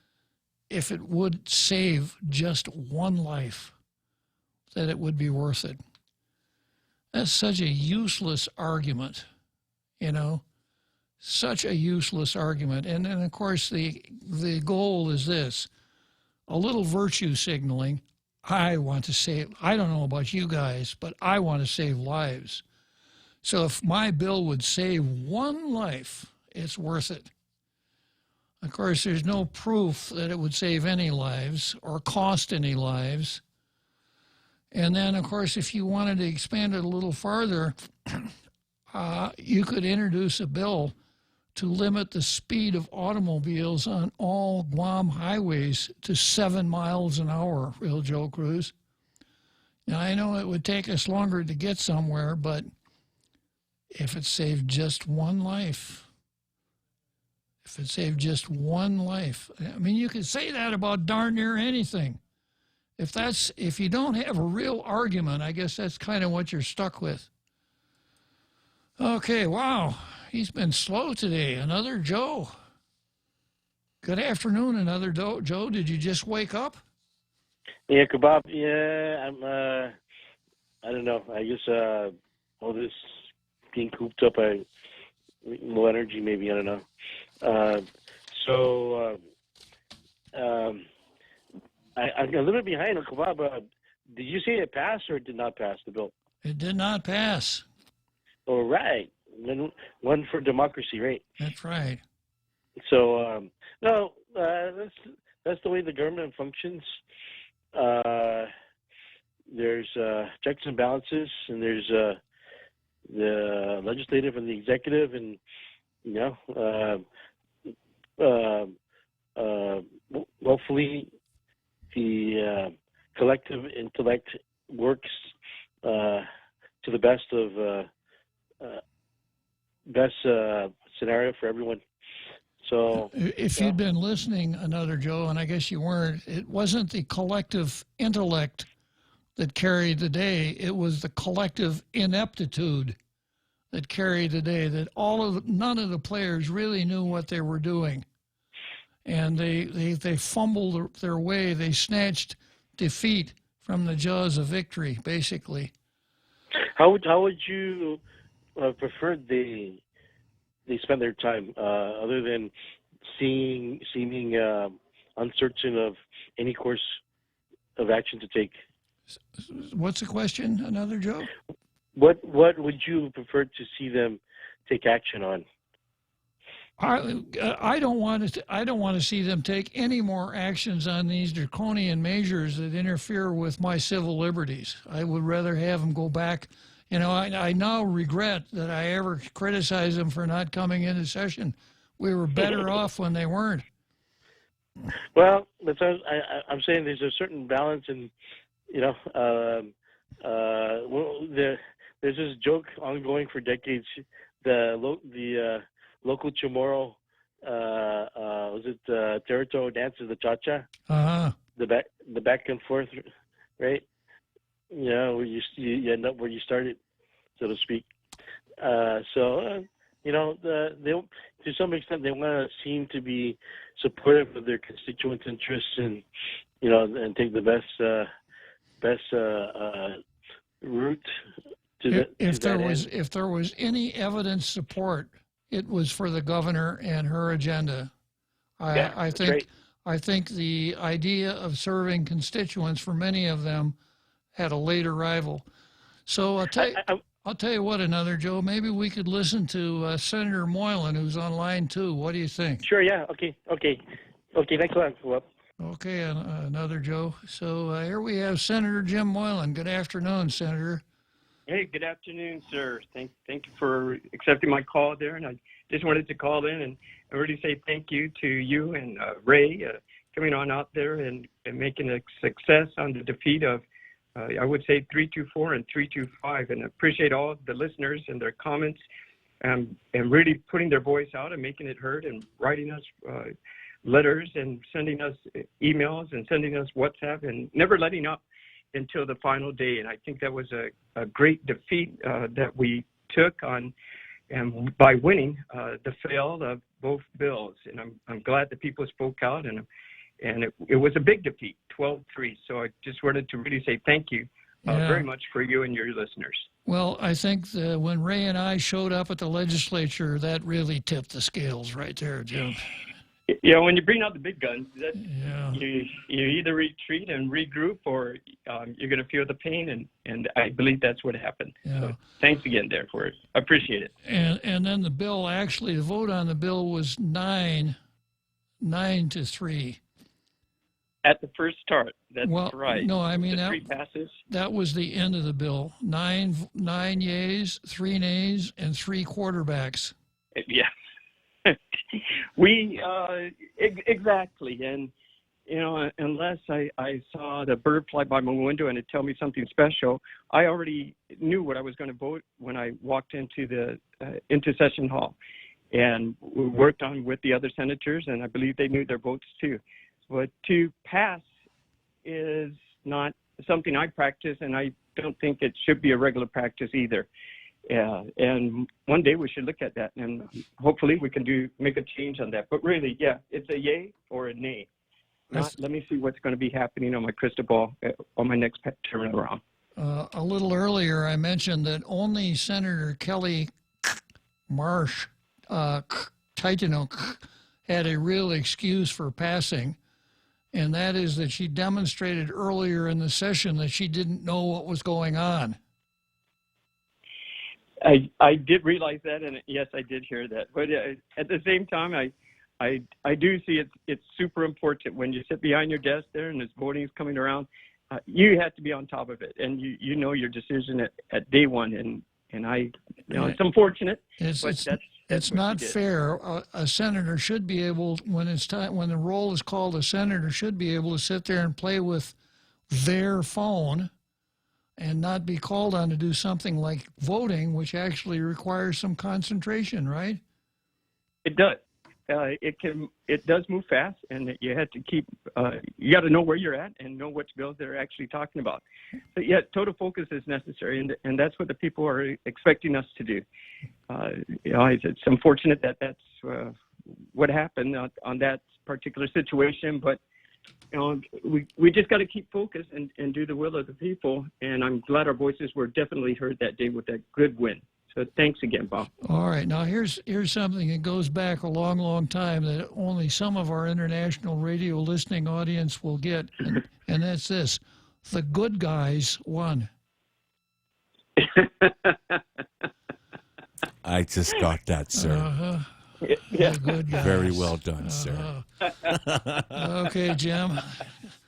it would save just one life, that it would be worth it. That's such a useless argument, such a useless argument. And then, of course, the goal is this, a little virtue signaling. I want to save, I don't know about you guys, but I want to save lives. So if my bill would save one life, it's worth it. Of course, there's no proof that it would save any lives or cost any lives. And then, of course, if you wanted to expand it a little farther, you could introduce a bill to limit the speed of automobiles on all Guam highways to 7 miles an hour, real Joe Cruz. Now, I know it would take us longer to get somewhere, but if it saved just one life, I mean, you could say that about darn near anything. if you don't have a real argument, I guess that's kind of what you're stuck with. Okay, wow. He's been slow today. Another Joe. Good afternoon, another Joe. Did you just wake up? Yeah, Kebab. Yeah, I'm. I don't know. I guess all this being cooped up, low energy maybe. I don't know. I'm a little bit behind on Kebab. Did you say it passed or did not pass the bill? It did not pass. All right. One for democracy, right? That's right. So no, that's the way the government functions. There's checks and balances, and there's the legislative and the executive, and hopefully the collective intellect works to the best of best scenario for everyone. So if you'd been listening, another Joe, and I guess you weren't, it wasn't the collective intellect that carried the day. It was the collective ineptitude that carried the day, that none of the players really knew what they were doing. And they fumbled their way. They snatched defeat from the jaws of victory, basically. How would you prefer they spend their time, other than seeming uncertain of any course of action to take? What's the question, another Joe? What would you prefer to see them take action on? I don't want to see them take any more actions on these draconian measures that interfere with my civil liberties. I would rather have them go back. I now regret that I ever criticized them for not coming into session. We were better off when they weren't. Well, I'm saying there's a certain balance, and there's this joke ongoing for decades. The local Chamorro, was it Territorio dances, the cha-cha? Uh-huh. The back and forth, right? Where you end up where you started, so to speak. They to some extent they want to seem to be supportive of their constituents' interests, and and take the best route to if there was any evidence support, it was for the governor and her agenda. I think the idea of serving constituents for many of them had a late arrival. So I'll tell you what, another Joe, maybe we could listen to Senator Moylan, who's on line 2. What do you think? Sure, yeah. Okay. Thanks a lot. Well, okay, another Joe. So here we have Senator Jim Moylan. Good afternoon, Senator. Hey, good afternoon, sir. Thank you for accepting my call there. And I just wanted to call in and really say thank you to you and Ray coming on out there and making a success on the defeat of, I would say, 324 and 325. And I appreciate all the listeners and their comments and really putting their voice out and making it heard and writing us letters and sending us emails and sending us WhatsApp and never letting up until the final day. And I think that was a great defeat that we took on, and by winning the fail of both bills. And I'm glad that people spoke out, and it was a big defeat, 12-3. So I just wanted to really say thank you very much for you and your listeners. Well, I think when Ray and I showed up at the legislature, that really tipped the scales right there, Jim. Yeah, when you bring out the big guns, you either retreat and regroup, or you're going to feel the pain, and I believe that's what happened. Yeah. So thanks again there for it. I appreciate it. And then the bill, the vote on the bill was 9-3. At the first start, that's right. No, I mean, the 3 passes. That was the end of the bill. 9 yeas, 3 nays, and 3 quarterbacks. Yeah. We exactly, and unless I saw the bird fly by my window and it tell me something special, I already knew what I was going to vote when I walked into the into session hall, and we worked on with the other senators, and I believe they knew their votes too. But to pass is not something I practice, and I don't think it should be a regular practice either. And one day we should look at that, and hopefully we can make a change on that. But really, yeah, it's a yay or a nay. Let me see what's going to be happening on my crystal ball on my next term around. A little earlier, I mentioned that only Senator Kelly Marsh Titano had a real excuse for passing, and that is that she demonstrated earlier in the session that she didn't know what was going on. I did realize that, and yes, I did hear that. But at the same time, I do see it's super important when you sit behind your desk there and this voting is coming around. You have to be on top of it, and you know your decision at day one. And it's unfortunate, but that's not fair. A senator should be able, when it's time, when the roll is called, a senator should be able to sit there and play with their phone and not be called on to do something like voting, which actually requires some concentration, right? It does. It does move fast, and you have to keep. You got to know where you're at and know which bills they're actually talking about. But yeah, total focus is necessary, and that's what the people are expecting us to do. It's unfortunate that that's what happened on that particular situation, but we just got to keep focused and do the will of the people. And I'm glad our voices were definitely heard that day with that good win. So thanks again, Bob. All right. Now, here's something that goes back a long, long time that only some of our international radio listening audience will get, and that's this. The good guys won. I just got that, sir. Uh-huh. Yeah. The good guys. Very well done, sir. Okay, Jim.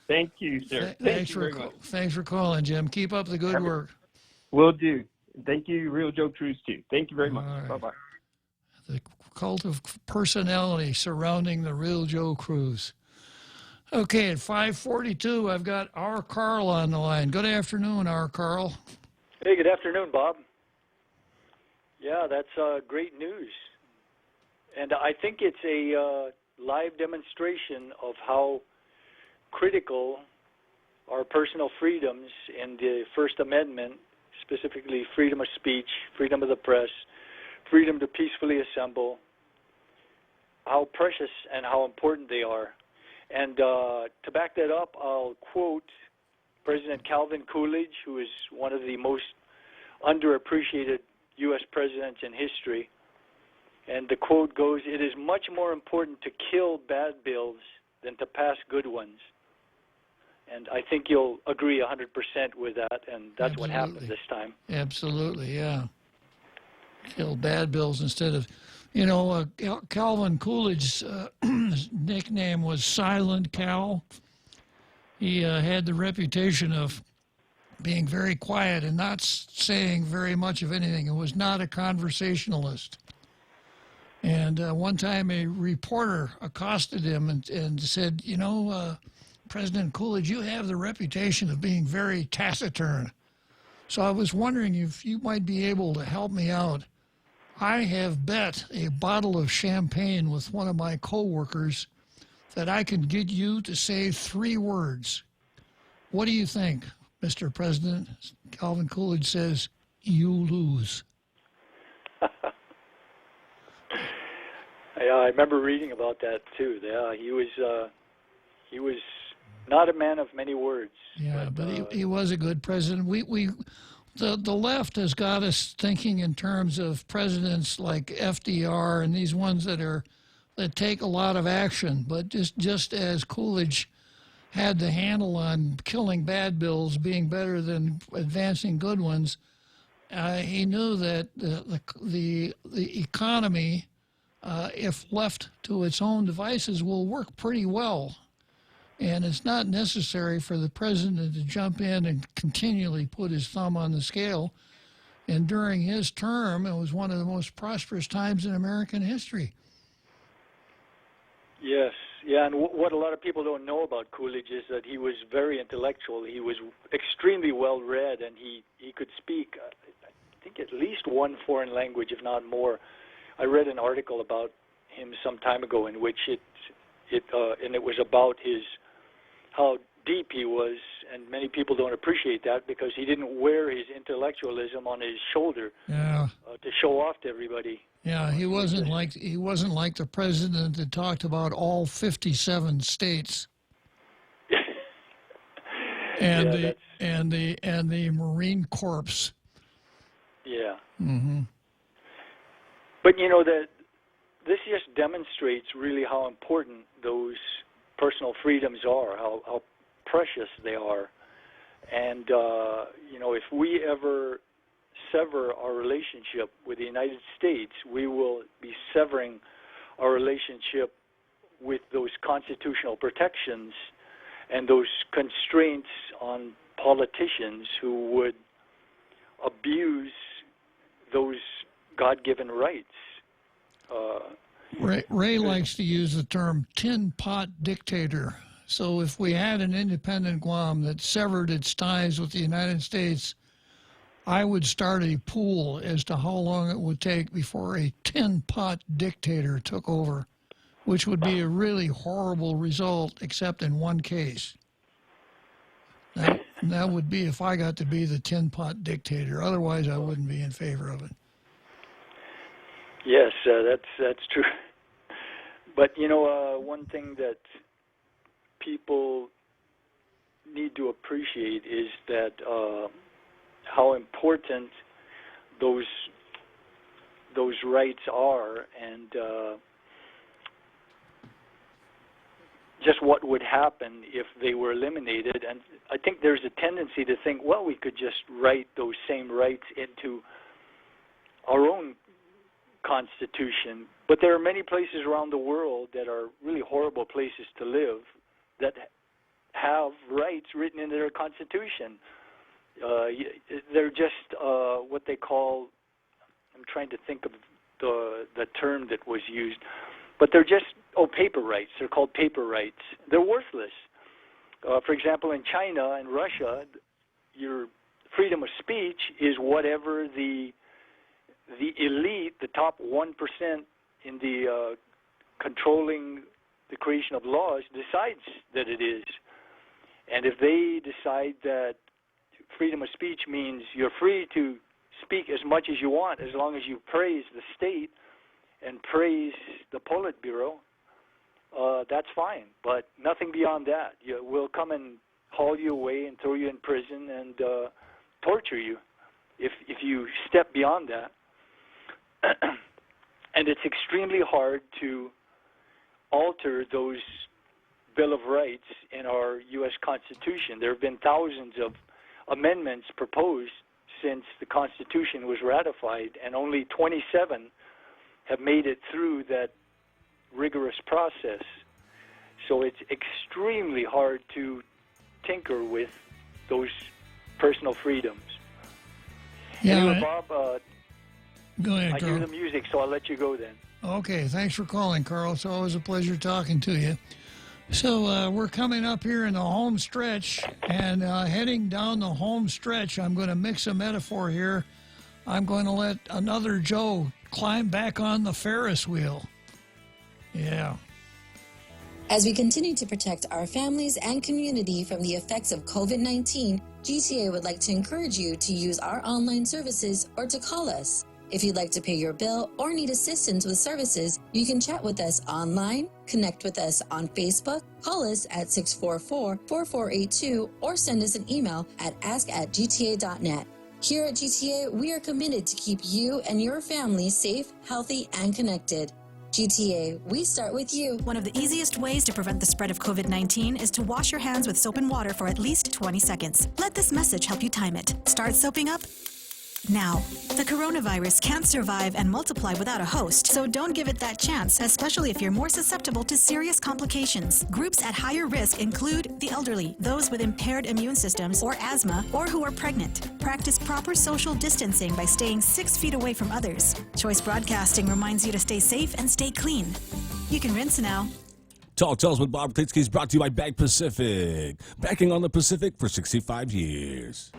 Thank you, sir. Thanks for calling, Jim. Keep up the good work. Will do. Thank you, Real Joe Cruz, too. Thank you very much. Right. Bye-bye. The cult of personality surrounding the Real Joe Cruz. Okay, at 5:42, I've got our Carl on the line. Good afternoon, our Carl. Hey, good afternoon, Bob. Yeah, that's great news. And I think it's a live demonstration of how critical our personal freedoms in the First Amendment, specifically freedom of speech, freedom of the press, freedom to peacefully assemble, how precious and how important they are. And to back that up, I'll quote President Calvin Coolidge, who is one of the most underappreciated U.S. presidents in history. And the quote goes, "It is much more important to kill bad bills than to pass good ones." And I think you'll agree 100% with that, and that's what happened this time. Absolutely, yeah. Kill bad bills instead of, Calvin Coolidge's nickname was Silent Cal. He had the reputation of being very quiet and not saying very much of anything. It was not a conversationalist. And one time a reporter accosted him and said, President Coolidge, you have the reputation of being very taciturn. So I was wondering if you might be able to help me out. I have bet a bottle of champagne with one of my coworkers that I can get you to say 3 words. What do you think, Mr. President? Calvin Coolidge says, you lose. Yeah, I remember reading about that too. Yeah, he was not a man of many words. Yeah, but he was a good president. The left has got us thinking in terms of presidents like FDR and these ones that take a lot of action. But just as Coolidge had the handle on killing bad bills being better than advancing good ones, he knew that the economy, if left to its own devices, will work pretty well. And it's not necessary for the president to jump in and continually put his thumb on the scale. And during his term, it was one of the most prosperous times in American history. Yes. Yeah, and what a lot of people don't know about Coolidge is that he was very intellectual. He was extremely well-read, and he could speak, I think, at least one foreign language, if not more. I read an article about him some time ago in which it was about how deep he was and many people don't appreciate that because he didn't wear his intellectualism on his shoulder to show off to everybody. Yeah, he wasn't like the president that talked about all 57 states. And the Marine Corps. Yeah. Mm-hmm. But you know that this just demonstrates really how important those personal freedoms are, how precious they are, and you know, if we ever sever our relationship with the United States, we will be severing our relationship with those constitutional protections and those constraints on politicians who would abuse those God-given rights. Ray likes to use the term tin pot dictator. So if we had an independent Guam that severed its ties with the United States, I would start a pool as to how long it would take before a tin pot dictator took over, which would be a really horrible result, except in one case. That would be if I got to be the tin pot dictator. Otherwise, I wouldn't be in favor of it. Yes, that's true. But you know, one thing that people need to appreciate is that how important those rights are, and just what would happen if they were eliminated. And I think there's a tendency to think, well, we could just write those same rights into our own Constitution. But there are many places around the world that are really horrible places to live that have rights written into their Constitution. They're just what they call, I'm trying to think of the term that was used, but they're just, paper rights. They're called paper rights. They're worthless. For example, in China and Russia, your freedom of speech is whatever the elite, the top 1% in the controlling the creation of laws, decides that it is. And if they decide that freedom of speech means you're free to speak as much as you want as long as you praise the state and praise the Politburo, that's fine. But nothing beyond that. We'll come and haul you away and throw you in prison and torture you if you step beyond that. And it's extremely hard to alter those Bill of Rights in our U.S. Constitution. There have been thousands of amendments proposed since the Constitution was ratified, and only 27 have made it through that rigorous process. So it's extremely hard to tinker with those personal freedoms. Yeah, anyway, Bob, go ahead, I Carl. hear the music, so I'll let you go then. Okay, thanks for calling, Carl. It's always a pleasure talking to you. So we're coming up here in the home stretch, and heading down the home stretch, I'm going to mix a metaphor here. I'm going to let another Joe climb back on the Ferris wheel. Yeah. As we continue to protect our families and community from the effects of COVID-19, GTA would like to encourage you to use our online services or to call us. If you'd like to pay your bill or need assistance with services, you can chat with us online, connect with us on Facebook, call us at 644-4482, or send us an email at ask@gta.net. Here at GTA, we are committed to keep you and your family safe, healthy, and connected. GTA, we start with you. One of the easiest ways to prevent the spread of COVID-19 is to wash your hands with soap and water for at least 20 seconds. Let this message help you time it. Start soaping up now. The coronavirus can't survive and multiply without a host, so don't give it that chance, especially if you're more susceptible to serious complications. Groups at higher risk include the elderly, those with impaired immune systems or asthma, or who are pregnant. Practice proper social distancing by staying 6 feet away from others. Choice Broadcasting reminds you to stay safe and stay clean. You can rinse now. Talk Tells with Bob Klitzkie is brought to you by Bank Pacific. Banking on the Pacific for 65 years.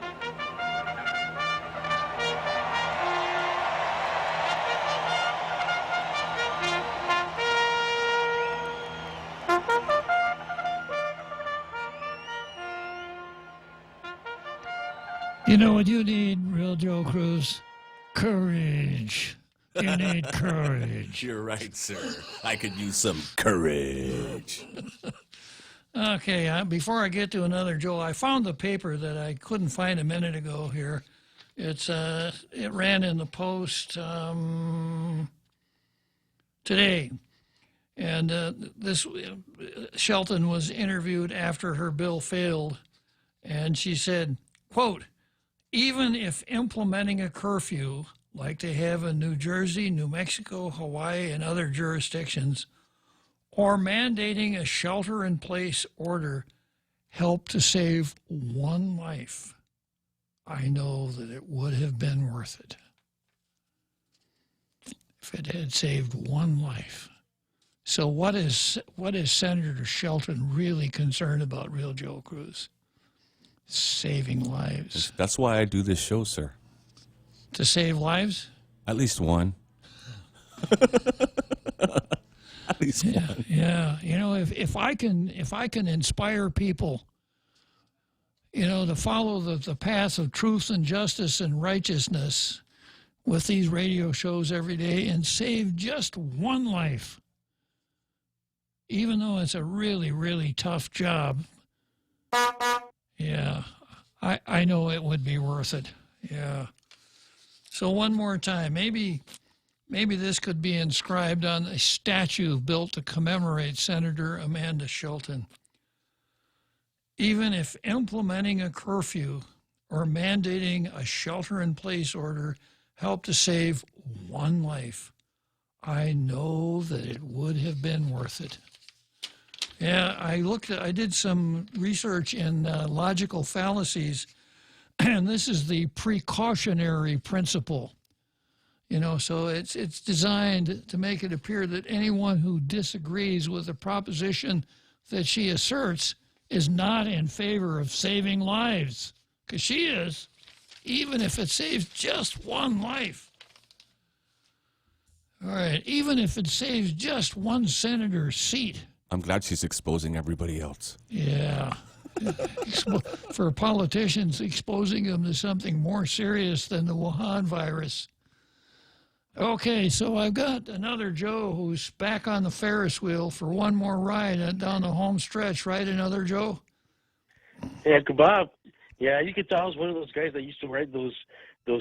You know what you need, Real Joe Cruz? Courage. You need courage. You're right, sir. I could use some courage. Okay, before I get to another Joe, I found the paper that I couldn't find a minute ago here. It ran in the Post today. And this Shelton was interviewed after her bill failed, and she said, quote, even if implementing a curfew like they have in New Jersey, New Mexico, Hawaii, and other jurisdictions, or mandating a shelter-in-place order help to save one life, I know that it would have been worth it. If it had saved one life. So what is Senator Shelton really concerned about, Real Joe Cruz? Saving lives. That's why I do this show, sir. To save lives? At least one. At least one. Yeah. You know, if I can inspire people, you know, to follow the path of truth and justice and righteousness with these radio shows every day and save just one life, even though it's a really, really tough job, yeah, I know it would be worth it. Yeah. So one more time, maybe this could be inscribed on a statue built to commemorate Senator Amanda Shelton. Even if implementing a curfew or mandating a shelter-in-place order helped to save one life, I know that it would have been worth it. Yeah, I did some research in logical fallacies, and this is the precautionary principle. You know, so it's designed to make it appear that anyone who disagrees with the proposition that she asserts is not in favor of saving lives, because she is, even if it saves just one life. All right, even if it saves just one senator's seat. I'm glad she's exposing everybody else. Yeah. For politicians, exposing them to something more serious than the Wuhan virus. Okay, so I've got another Joe who's back on the Ferris wheel for one more ride down the home stretch, right? Another Joe? Yeah, Bob. Yeah, you could tell I was one of those guys that used to ride those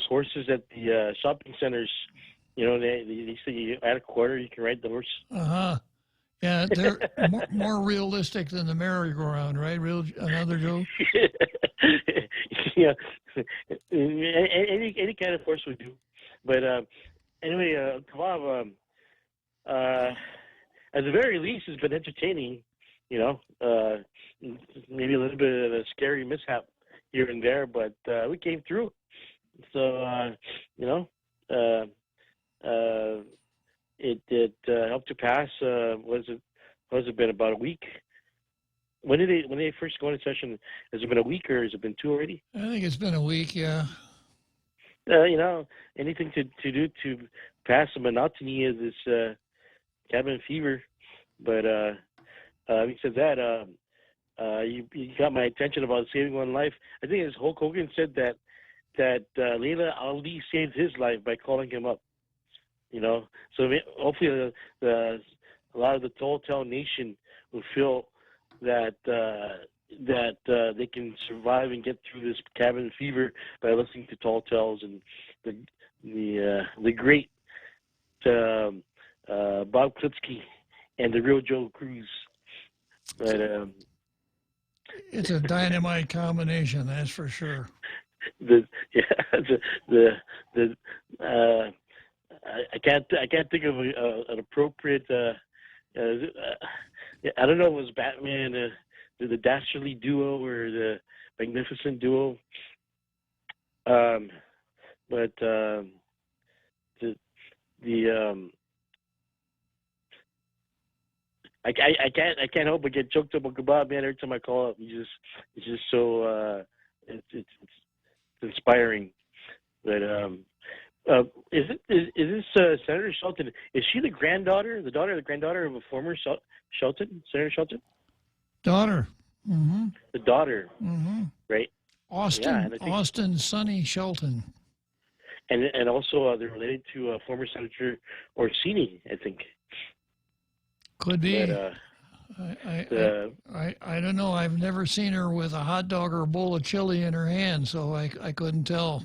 horses at the shopping centers. You know, they say you add a quarter, you can ride the horse. Uh-huh. Yeah, they're more realistic than the merry-go-round, right? Another Joe? Yeah, any kind of horse would do. But anyway, Bob, at the very least, it's been entertaining. You know, maybe a little bit of a scary mishap here and there, but we came through. So you know, it helped to pass. Was it been about a week? When they first go into session? Has it been a week or has it been two already? I think it's been a week. Yeah. You know, anything to do to pass the monotony of this cabin fever. But having said that, you got my attention about saving one life. I think as Hulk Hogan said that Layla Ali saved his life by calling him up. You know, so hopefully a lot of the Tall Tale Nation will feel that they can survive and get through this cabin fever by listening to Tall Tales and the great Bob Klitzkie and the real Joe Cruz. But it's a dynamite combination, that's for sure. I can't think of an appropriate. I don't know if it was Batman, the Dastardly Duo, or the Magnificent Duo. But I can't help but get choked up with Bob, man. Every time I call up, it's just so it's inspiring. But is this Senator Shelton? Is she the granddaughter of a former Shelton, Senator Shelton? Daughter. Mm-hmm. The daughter, mm-hmm. right? Austin Sonny Shelton. And also they're related to former Senator Orsini, I think. Could be. But, I don't know. I've never seen her with a hot dog or a bowl of chili in her hand, so I couldn't tell.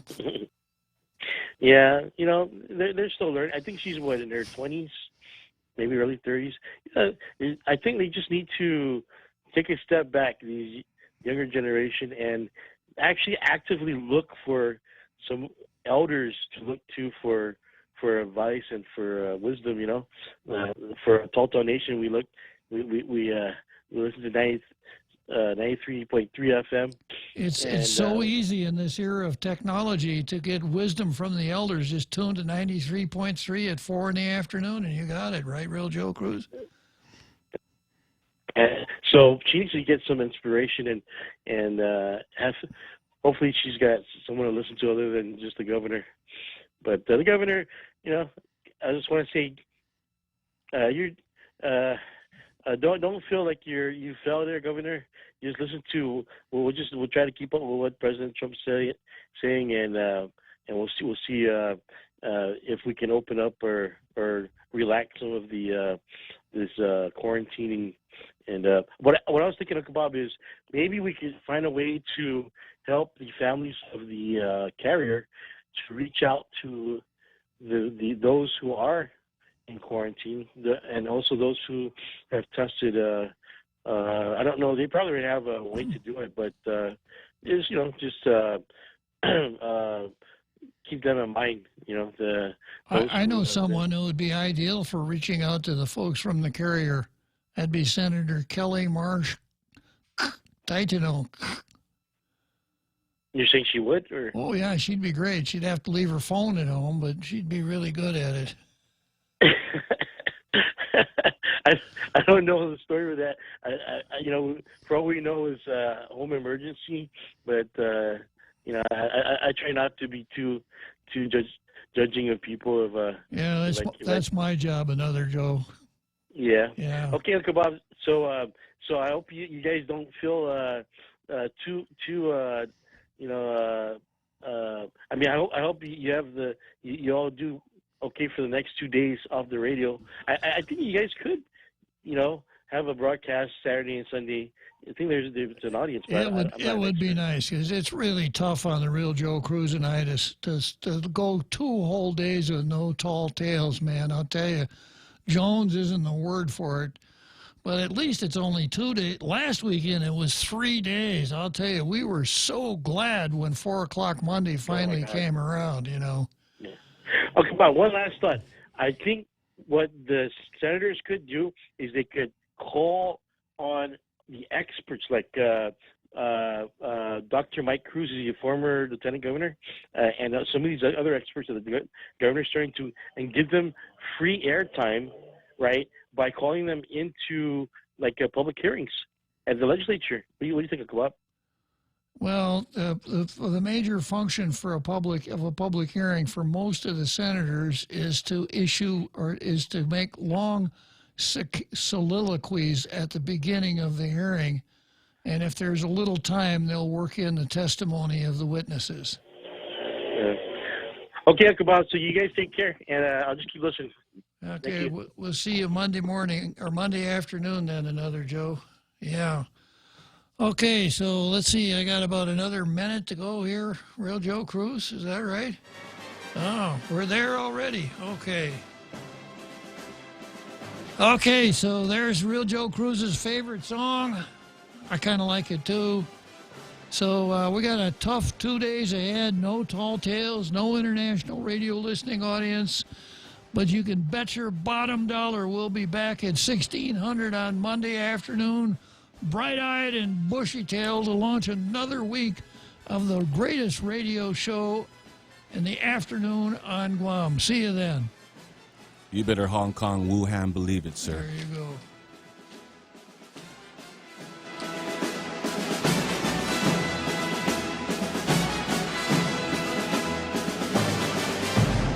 Yeah, you know, they're still learning. I think she's, in her 20s, maybe early 30s. I think they just need to take a step back, these younger generation, and actually actively look for some elders to look to for advice and for wisdom. You know, for Talto Nation, we listen to 93.3 FM. It's so easy in this era of technology to get wisdom from the elders. Just tune to 93.3 at 4 in the afternoon, and you got it, right, Real Joe Cruz? So she needs to get some inspiration and hopefully she's got someone to listen to other than just the governor. But the governor, you know, I just want to say, don't feel like you fell there, Governor. Just listen to. We'll try to keep up with what President Trump's saying, and we'll see if we can open up or relax some of this quarantining. And what I was thinking of, Bob, is maybe we could find a way to help the families of the carrier to reach out to those who are in quarantine, and also those who have tested. I don't know. They probably have a way to do it, but just keep them in mind. You know, I know someone who would be ideal for reaching out to the folks from the carrier. That'd be Senator Kelly Marsh Titano. You're saying she would, or? Oh yeah, she'd be great. She'd have to leave her phone at home, but she'd be really good at it. I don't know the story with that. You know, for all we know is home emergency, but you know, I try not to be too judging of people. Yeah, that's my job. Another Joe. Yeah. Yeah. Okay, Uncle Bob. So I hope you guys don't feel too you know. I mean, I hope you have you all do okay for the next 2 days off the radio. I think you guys could, you know, have a broadcast Saturday and Sunday. I think there's an audience. But it would be nice, because it's really tough on the Real Joe Cruz and I to go 2 whole days with no tall tales, man. I'll tell you, Jones isn't the word for it, but at least it's only 2 days. Last weekend it was 3 days. I'll tell you, we were so glad when 4 o'clock Monday finally came around. You know. Yeah. Okay, Bob. One last thought. I think what the senators could do is they could call on the experts, like Dr. Mike Cruz is the former lieutenant governor, and some of these other experts that the governor's starting to, and give them free airtime, right, by calling them into like public hearings at the legislature. What do you think, Bob? Well, the major function for a public hearing for most of the senators is to make long soliloquies at the beginning of the hearing, and if there's a little time, they'll work in the testimony of the witnesses. Okay, Uncle Bob. So you guys take care, and I'll just keep listening. Okay, we'll see you Monday morning or Monday afternoon then, another Joe. Yeah. Okay, so let's see. I got about another minute to go here. Real Joe Cruz, is that right? Oh, we're there already. Okay. Okay, so there's Real Joe Cruz's favorite song. I kind of like it too. So we got a tough 2 days ahead. No tall tales, no international radio listening audience. But you can bet your bottom dollar we'll be back at 1600 on Monday afternoon, bright-eyed and bushy-tailed, to launch another week of the greatest radio show in the afternoon on Guam. See you then. You better Hong Kong Wuhan believe it, sir. There you go.